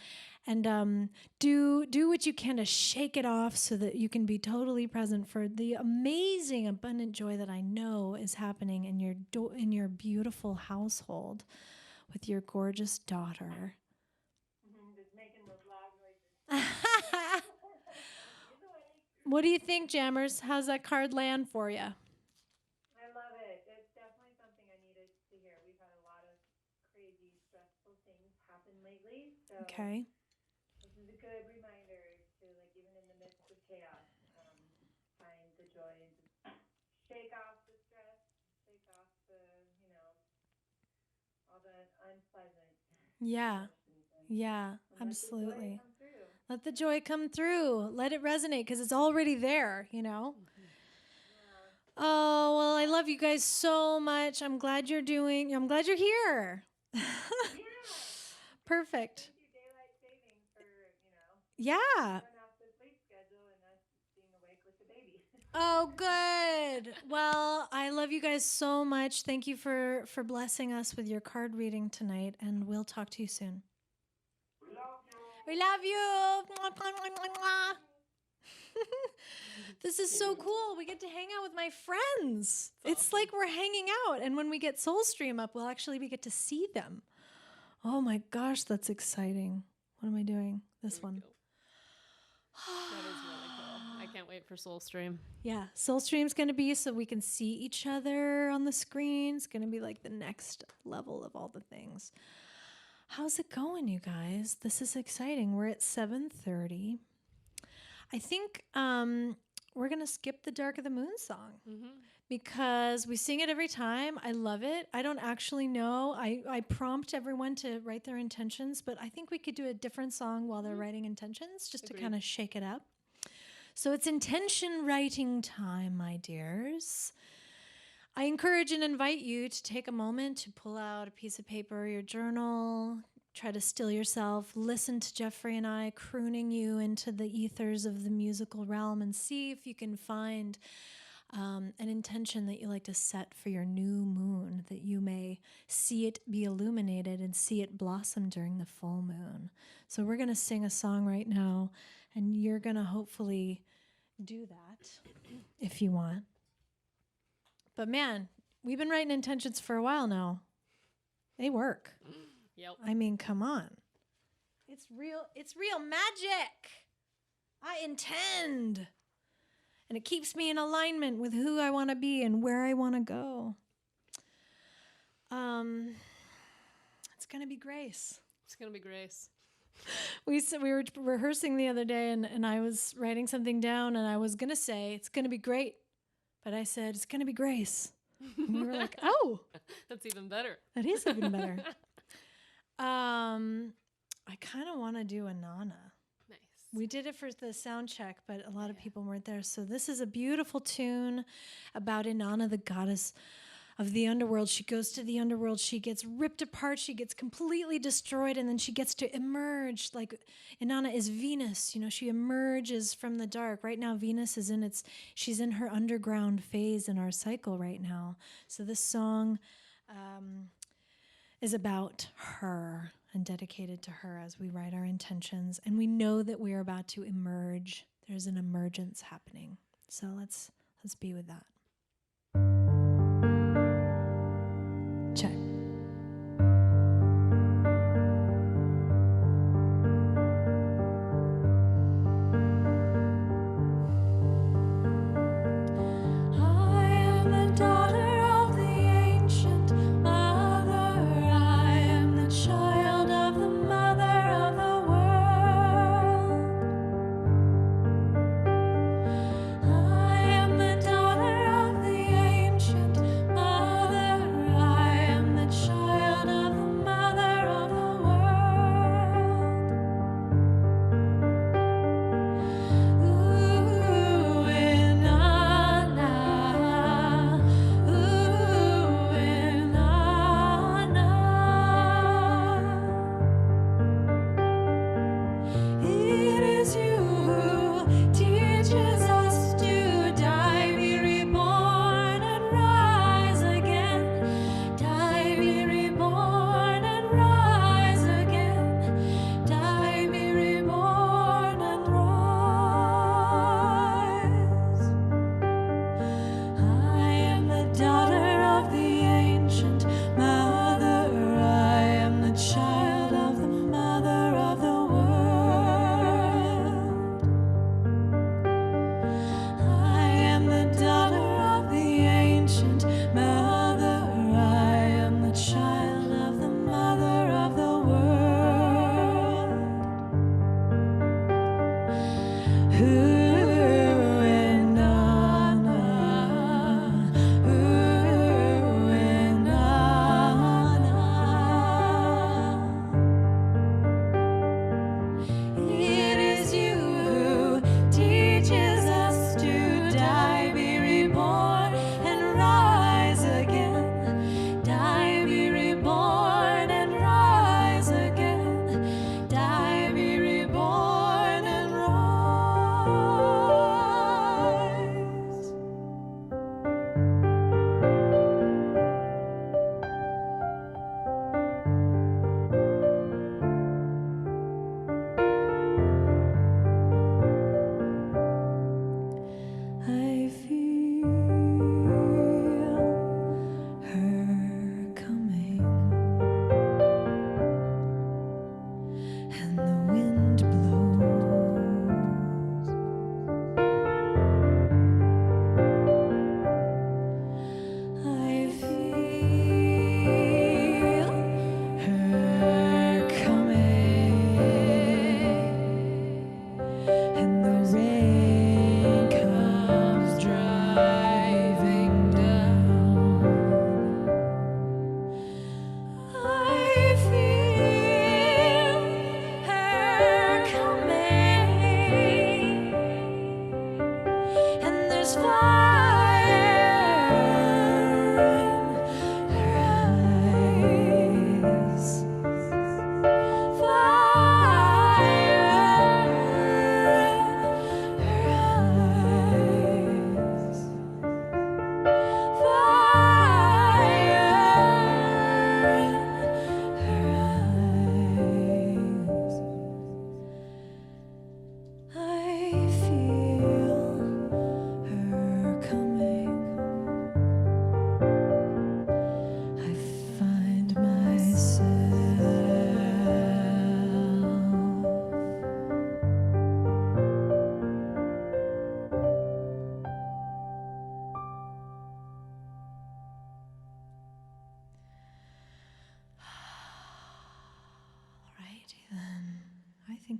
A: do what you can to shake it off so that you can be totally present for the amazing, abundant joy that I know is happening in your beautiful household with your gorgeous daughter.
E: Just making those loud noises.
A: What do you think, Jammers? How's that card land for you?
E: I love it. It's definitely something I needed to hear. We've had a lot of crazy, stressful things happen lately. So
A: Okay.
E: this is a good reminder to, like, even in the midst of chaos, find the joy and just shake off the stress, shake off the, all the unpleasant.
A: Yeah. Yeah,
E: And
A: absolutely.
E: Let the joy come through.
A: Let the joy come through. Let it resonate because it's already there,
E: Yeah.
A: Oh, well, I love you guys so much. I'm glad you're here.
E: Yeah.
A: Perfect.
E: Thank you, daylight saving, for,
A: Yeah.
E: run off the sleep schedule and us being awake with the baby.
A: Oh, good. Well, I love you guys so much. Thank you for blessing us with your card reading tonight, and we'll talk to you soon. We love you. Mwah, mwah, mwah, mwah, mwah. This is so cool. We get to hang out with my friends. It's like we're hanging out, and when we get Soulstream up, we get to see them. Oh my gosh, that's exciting. What am I doing? This one.
B: That is really cool. I can't wait for Soulstream.
A: Yeah, Soulstream's going to be so we can see each other on the screen. It's going to be like the next level of all the things. How's it going, you guys? This is exciting. We're at 7:30. I think we're going to skip the Dark of the Moon song
B: Mm-hmm.
A: because we sing it every time. I love it. I don't actually know. I prompt everyone to write their intentions, but I think we could do a different song while they're writing intentions just to
B: Agreed.
A: kind of shake it up. So it's intention writing time, my dears. I encourage and invite you to take a moment to pull out a piece of paper, your journal, try to still yourself, listen to Jeffri and I crooning you into the ethers of the musical realm and see if you can find an intention that you like to set for your new moon, that you may see it be illuminated and see it blossom during the full moon. So we're going to sing a song right now, and you're going to hopefully do that if you want. But man, we've been writing intentions for a while now. They work.
B: Yep.
A: I mean, come on. It's real magic. I intend. And it keeps me in alignment with who I want to be and where I want to go. It's going to be grace.
B: It's going to be grace.
A: We were rehearsing the other day, and I was writing something down, and I was going to say, it's going to be great. But I said, it's going to be grace. And we were like, oh.
B: That's even better.
A: That is even better. I kind of want to do a Nana.
B: Nice.
A: We did it for the sound check, but a lot of people weren't there. So this is a beautiful tune about Inanna, the goddess of the underworld. She goes to the underworld. She gets ripped apart. She gets completely destroyed, and then she gets to emerge. Like Inanna is Venus. You know, she emerges from the dark. Right now, Venus is she's in her underground phase in our cycle right now. So this song is about her and dedicated to her as we write our intentions. And we know that we're about to emerge. There's an emergence happening. So let's be with that. Check.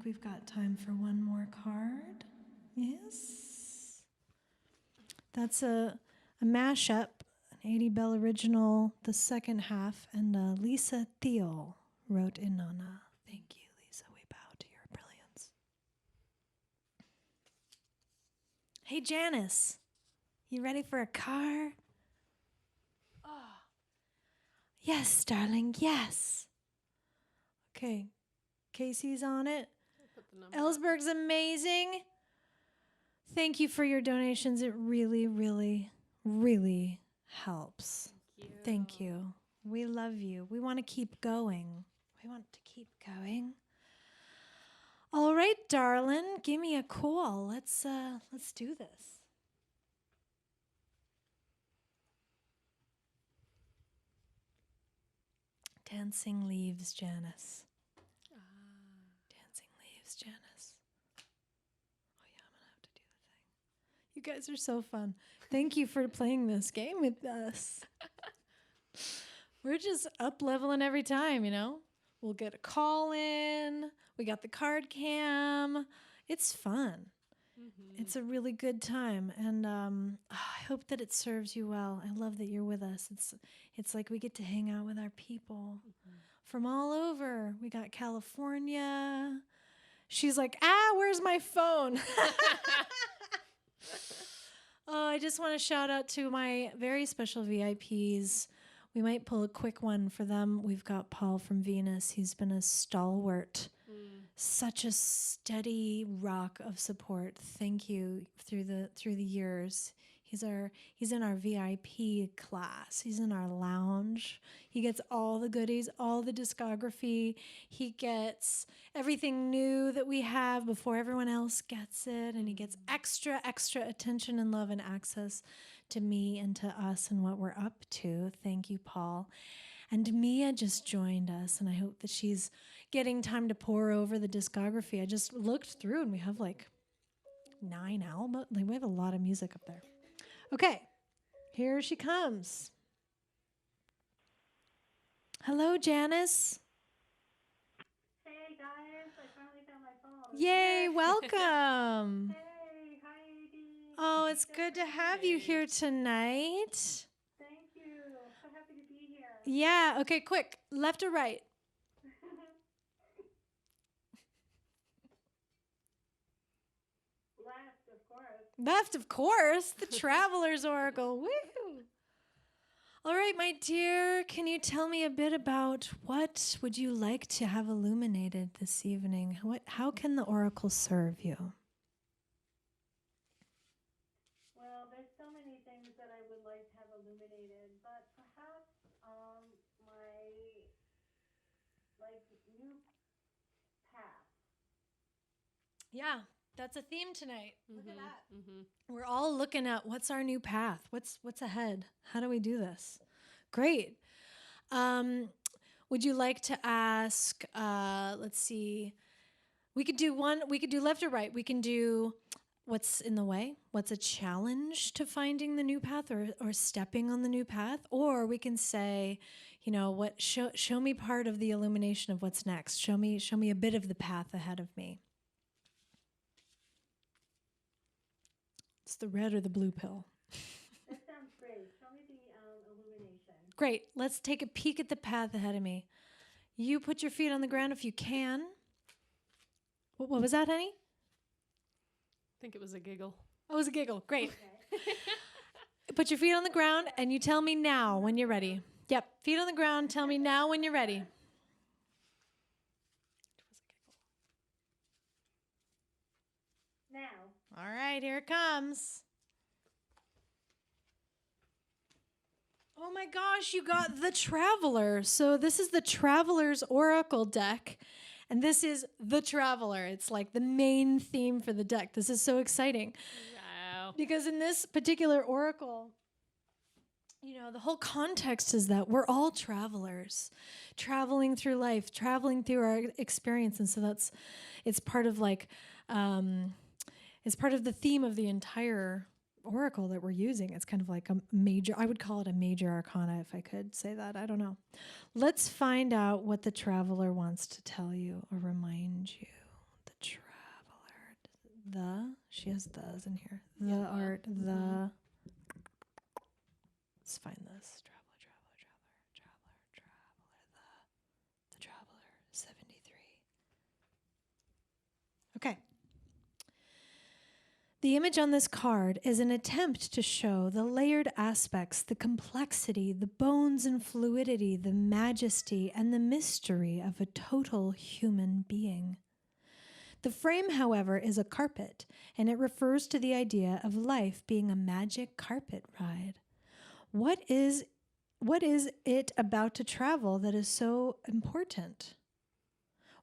A: we've got time for one more card. Yes. That's a mashup, an Adey Bell original, the second half, and Lisa Thiel wrote in on thank you, Lisa. We bow to your brilliance. Hey, Janice, you ready for a card? Oh. Yes, darling, yes. Okay, Casey's on it.
B: Put the number up.
A: Ellsberg's amazing. Thank you for your donations. It really, really, really helps. Thank you. We love you. We want to keep going. We want to keep going. All right, darling, give me a call. Let's do this. Dancing leaves, Janice. Dancing leaves, Janice. Oh yeah, I'm gonna have to do the thing. You guys are so fun. Thank you for playing this game with us. We're just up leveling every time, you know? We'll get a call in. We got the card cam. It's fun.
B: Mm-hmm.
A: It's a really good time. And I hope that it serves you well. I love that you're with us. It's like we get to hang out with our people from all over. We got California. She's like, where's my phone? Oh, I just want to shout out to my very special VIPs. We might pull a quick one for them. We've got Paul from Venus. He's been a stalwart, such a steady rock of support. Thank you through the years. He's in our VIP class. He's in our lounge. He gets all the goodies, all the discography. He gets everything new that we have before everyone else gets it. And he gets extra attention and love and access to me and to us and what we're up to. Thank you, Paul. And Mia just joined us, and I hope that she's getting time to pour over the discography. I just looked through, and we have like 9 albums. Like, we have a lot of music up there. Okay, here she comes. Hello, Janice.
F: Hey guys, I finally found my phone.
A: Yay, welcome.
F: Hey, hi Adey.
A: Oh, it's good to have you here tonight.
F: Thank you. So happy to be here.
A: Yeah, okay, quick. Left or right?
F: Left, of course.
A: Left, of course. The Traveler's Oracle. Woo! All right, my dear, can you tell me a bit about what would you like to have illuminated this evening? How can the Oracle serve you?
F: Well, there's so many things that I would like to have illuminated, but perhaps my new path.
A: Yeah, that's a theme tonight. Look at that.
B: Mm-hmm.
A: We're all looking at what's our new path? What's ahead? How do we do this? Great. Would you like to ask, let's see, we could do left or right. We can do what's in the way, what's a challenge to finding the new path or stepping on the new path, or we can say, you know, show me part of the illumination of what's next. Show me a bit of the path ahead of me. It's the red or the blue pill.
F: That sounds great. Show me the illumination.
A: Great. Let's take a peek at the path ahead of me. You put your feet on the ground if you can. What was that, honey?
B: I think it was a giggle.
A: Oh, it was a giggle. Great.
F: Okay.
A: Put your feet on the ground and you tell me now when you're ready. Yep. Feet on the ground. Tell me now when you're ready.
F: Now.
A: All right, here it comes. Oh my gosh, you got the Traveler. So this is the Traveler's Oracle deck, and this is the Traveler. It's like the main theme for the deck. This is so exciting.
B: Wow.
A: Because in this particular Oracle, you know, the whole context is that we're all travelers, traveling through life, traveling through our experience. And so it's part of it's part of the theme of the entire Oracle that we're using. It's kind of like I would call it a major arcana if I could say that. I don't know. Let's find out what the Traveler wants to tell you or remind you. The she has thes in here. The art, the, let's find this. Traveler, the traveler, 73. Okay. The image on this card is an attempt to show the layered aspects, the complexity, the bones and fluidity, the majesty, and the mystery of a total human being. The frame, however, is a carpet, and it refers to the idea of life being a magic carpet ride. What is it about to travel that is so important?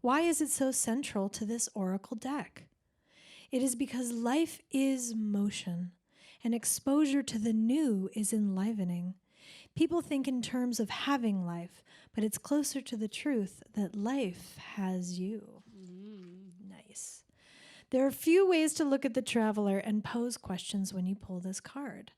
A: Why is it so central to this oracle deck? It is because life is motion, and exposure to the new is enlivening. People think in terms of having life, but it's closer to the truth that life has you. Nice. There are a few ways to look at the traveler and pose questions when you pull this card.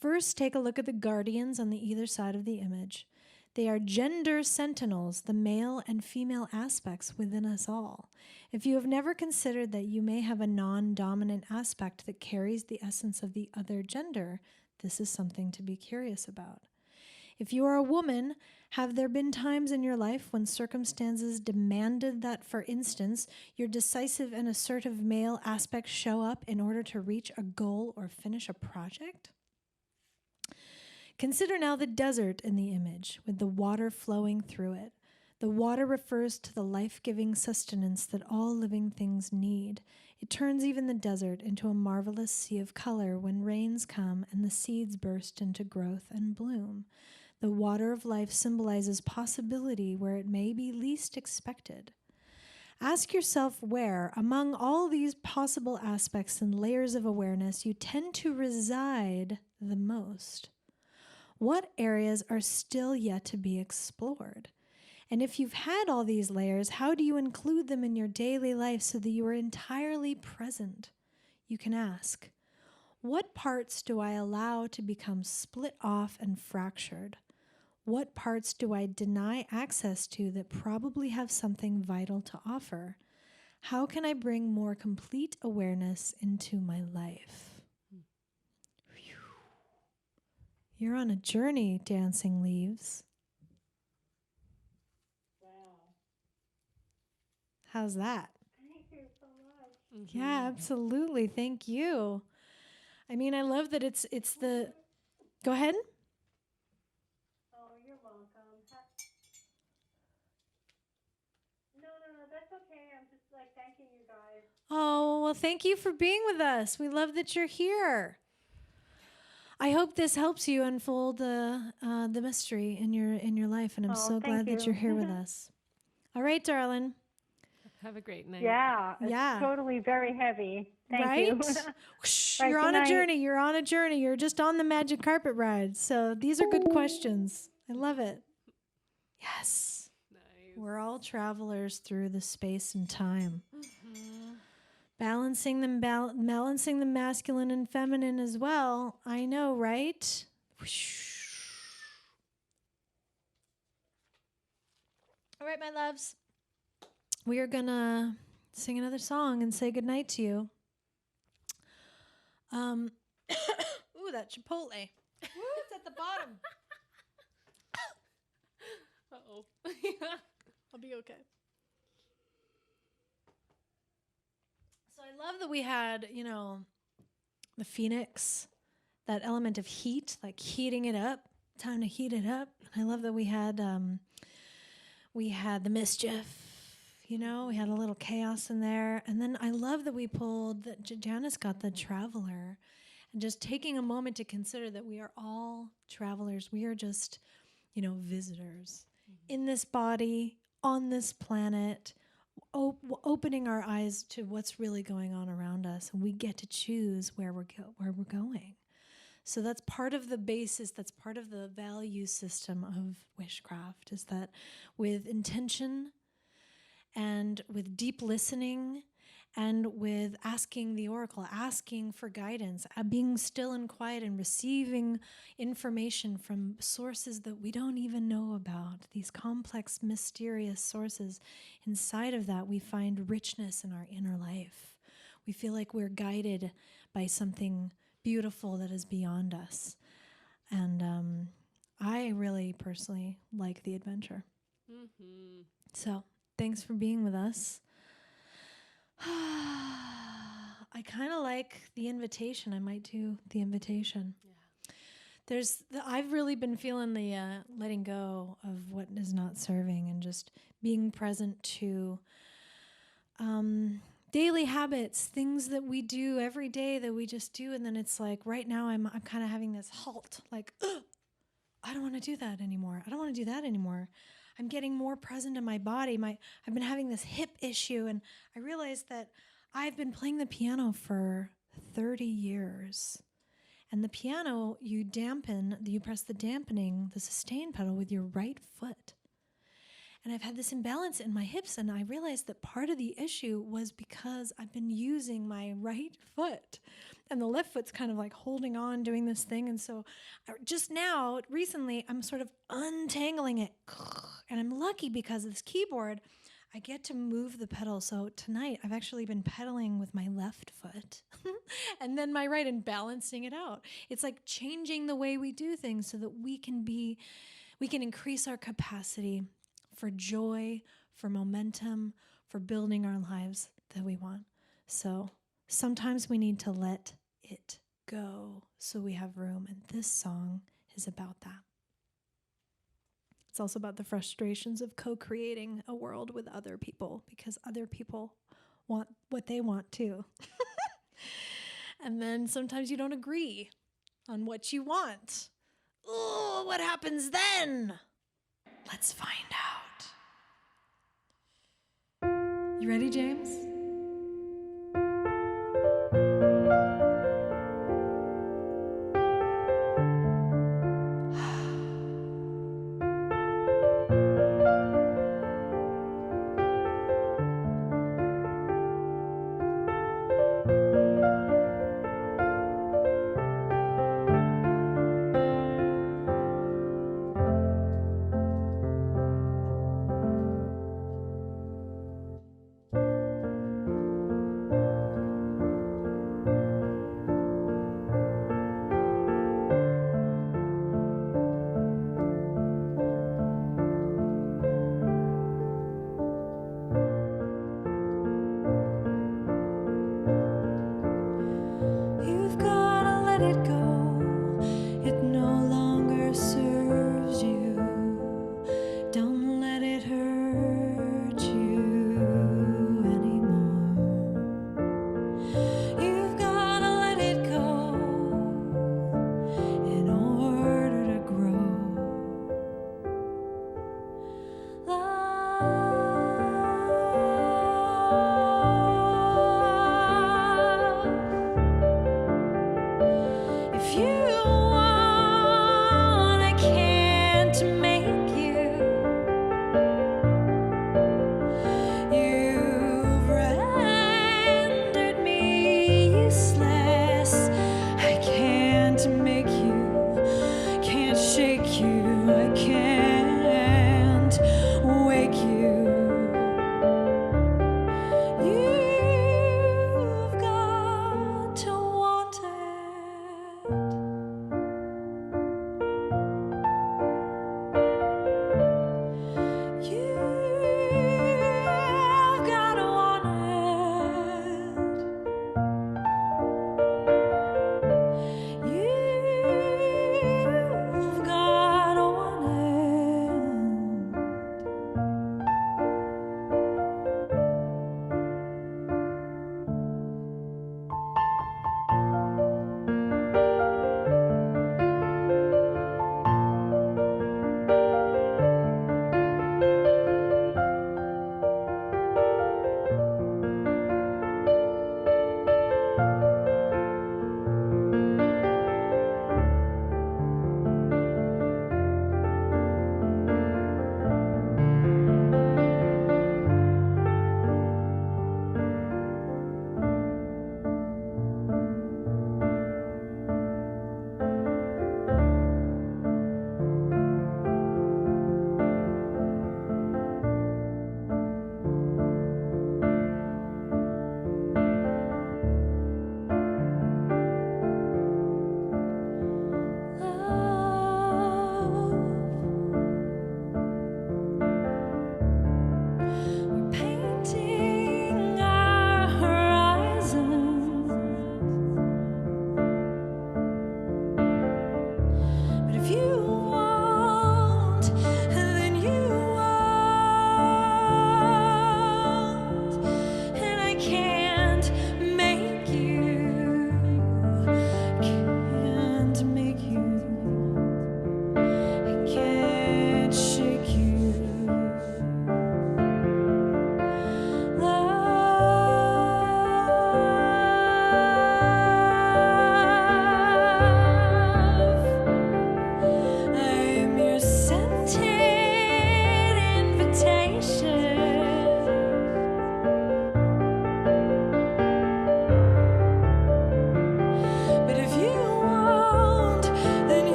A: First, take a look at the guardians on the either side of the image. They are gender sentinels, the male and female aspects within us all. If you have never considered that you may have a non-dominant aspect that carries the essence of the other gender, this is something to be curious about. If you are a woman, have there been times in your life when circumstances demanded that, for instance, your decisive and assertive male aspects show up in order to reach a goal or finish a project? Consider now the desert in the image, with the water flowing through it. The water refers to the life-giving sustenance that all living things need. It turns even the desert into a marvelous sea of color when rains come and the seeds burst into growth and bloom. The water of life symbolizes possibility where it may be least expected. Ask yourself where, among all these possible aspects and layers of awareness, you tend to reside the most. What areas are still yet to be explored? And if you've had all these layers, how do you include them in your daily life so that you are entirely present? You can ask, what parts do I allow to become split off and fractured? What parts do I deny access to that probably have something vital to offer? How can I bring more complete awareness into my life? You're on a journey, Dancing Leaves.
F: Wow.
A: How's that?
F: Thank you so much.
A: Yeah, absolutely. Thank you. I mean, I love that it's the... Go ahead.
F: Oh, you're welcome. No, that's okay. I'm just like thanking you guys.
A: Oh, well, thank you for being with us. We love that you're here. I hope this helps you unfold the mystery in your life, and I'm so glad that you're here with us. All right, darling.
B: Have a great night.
F: Yeah,
A: Yeah.
F: it's totally very heavy. Thank
A: right?
F: you.
A: Whoosh,
F: Right,
A: you're
F: good
A: on a
F: night.
A: journey. You're on a journey. You're just on the magic carpet ride. So these are good questions. I love it. Yes.
B: Nice.
A: We're all travelers through the space and time. Balancing the masculine and feminine as well. I know, right? Whoosh. All right, my loves. We are going to sing another song and say goodnight to you. Ooh, that Chipotle. Ooh, it's at the bottom.
B: Uh-oh.
A: I'll be okay. So I love that we had, the phoenix, that element of heat, like heating it up, time to heat it up. I love that we had the mischief, we had a little chaos in there. And then I love that we pulled, that Janice got the traveler, and just taking a moment to consider that we are all travelers. We are just, visitors in this body, on this planet, opening our eyes to what's really going on around us, and we get to choose where we're going. So that's part of the basis, that's part of the value system of Wishcraft, is that with intention and with deep listening and with asking the oracle, asking for guidance, being still and quiet and receiving information from sources that we don't even know about, these complex, mysterious sources, inside of that we find richness in our inner life. we feel like we're guided by something beautiful that is beyond us. And I really personally like the adventure.
B: Mm-hmm.
A: So thanks for being with us. I kind of like the invitation. I might do the invitation.
B: Yeah.
A: I've really been feeling the letting go of what is not serving and just being present to daily habits, things that we do every day that we just do, and then it's like right now I'm kind of having this halt, like, I don't want to do that anymore. I don't want to do that anymore. I'm getting more present in my body. I've been having this hip issue, and I realized that I've been playing the piano for 30 years. And the piano, you press the sustain pedal with your right foot. And I've had this imbalance in my hips, and I realized that part of the issue was because I've been using my right foot. And the left foot's kind of like holding on, doing this thing. And so just now, recently, I'm sort of untangling it. And I'm lucky because of this keyboard, I get to move the pedal. So tonight, I've actually been pedaling with my left foot and then my right and balancing it out. It's like changing the way we do things so that we can increase our capacity for joy, for momentum, for building our lives that we want. So sometimes we need to let it go so we have room. And this song is about that. It's also about the frustrations of co-creating a world with other people because other people want what they want too. And then sometimes you don't agree on what you want. Oh, what happens then? Let's find out. You ready, James?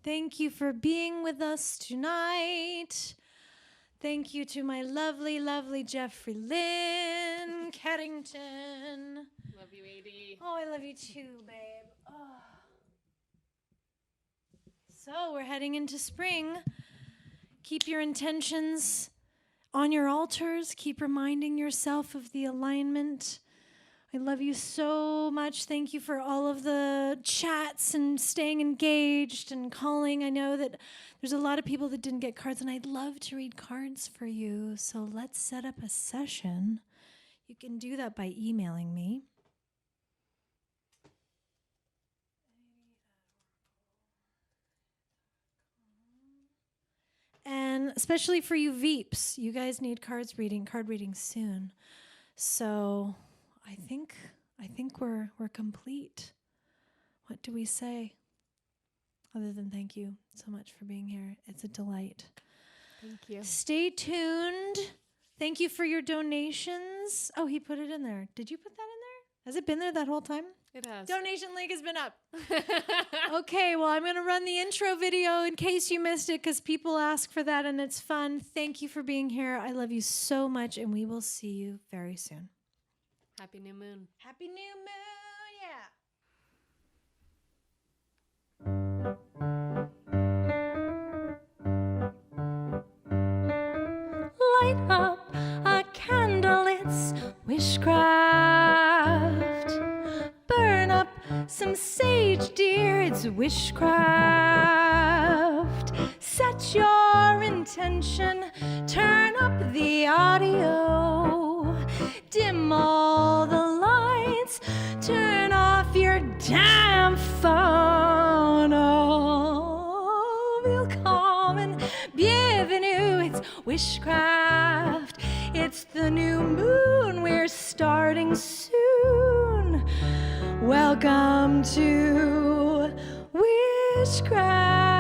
A: Thank you for being with us tonight. Thank you to my lovely, lovely Jeffri Lynn Carrington.
B: Love you, Adey.
A: Oh, I love you too, babe. Oh. So we're heading into spring. Keep your intentions on your altars. Keep reminding yourself of the alignment. I love you so much. Thank you for all of the chats and staying engaged and calling. I know that there's a lot of people that didn't get cards, and I'd love to read cards for you. So let's set up a session. You can do that by emailing me. And especially for you Veeps, you guys need card reading soon. So I think we're complete. What do we say? Other than thank you so much for being here. It's a delight.
B: Thank you.
A: Stay tuned. Thank you for your donations. Oh, he put it in there. Did you put that in there? Has it been there that whole time?
B: It has.
A: Donation link has been up. Okay, well, I'm going to run the intro video in case you missed it because people ask for that and it's fun. Thank you for being here. I love you so much, and we will see you very soon.
B: Happy new moon.
A: Happy new moon, yeah. Light up a candle, it's wishcraft. Burn up some sage, dear, it's wishcraft. Set your intention, turn up the audio, dim all the lights, turn off your damn phone. Oh, willkommen, bienvenue, it's wishcraft. It's the new moon, we're starting soon. Welcome to Wishcraft.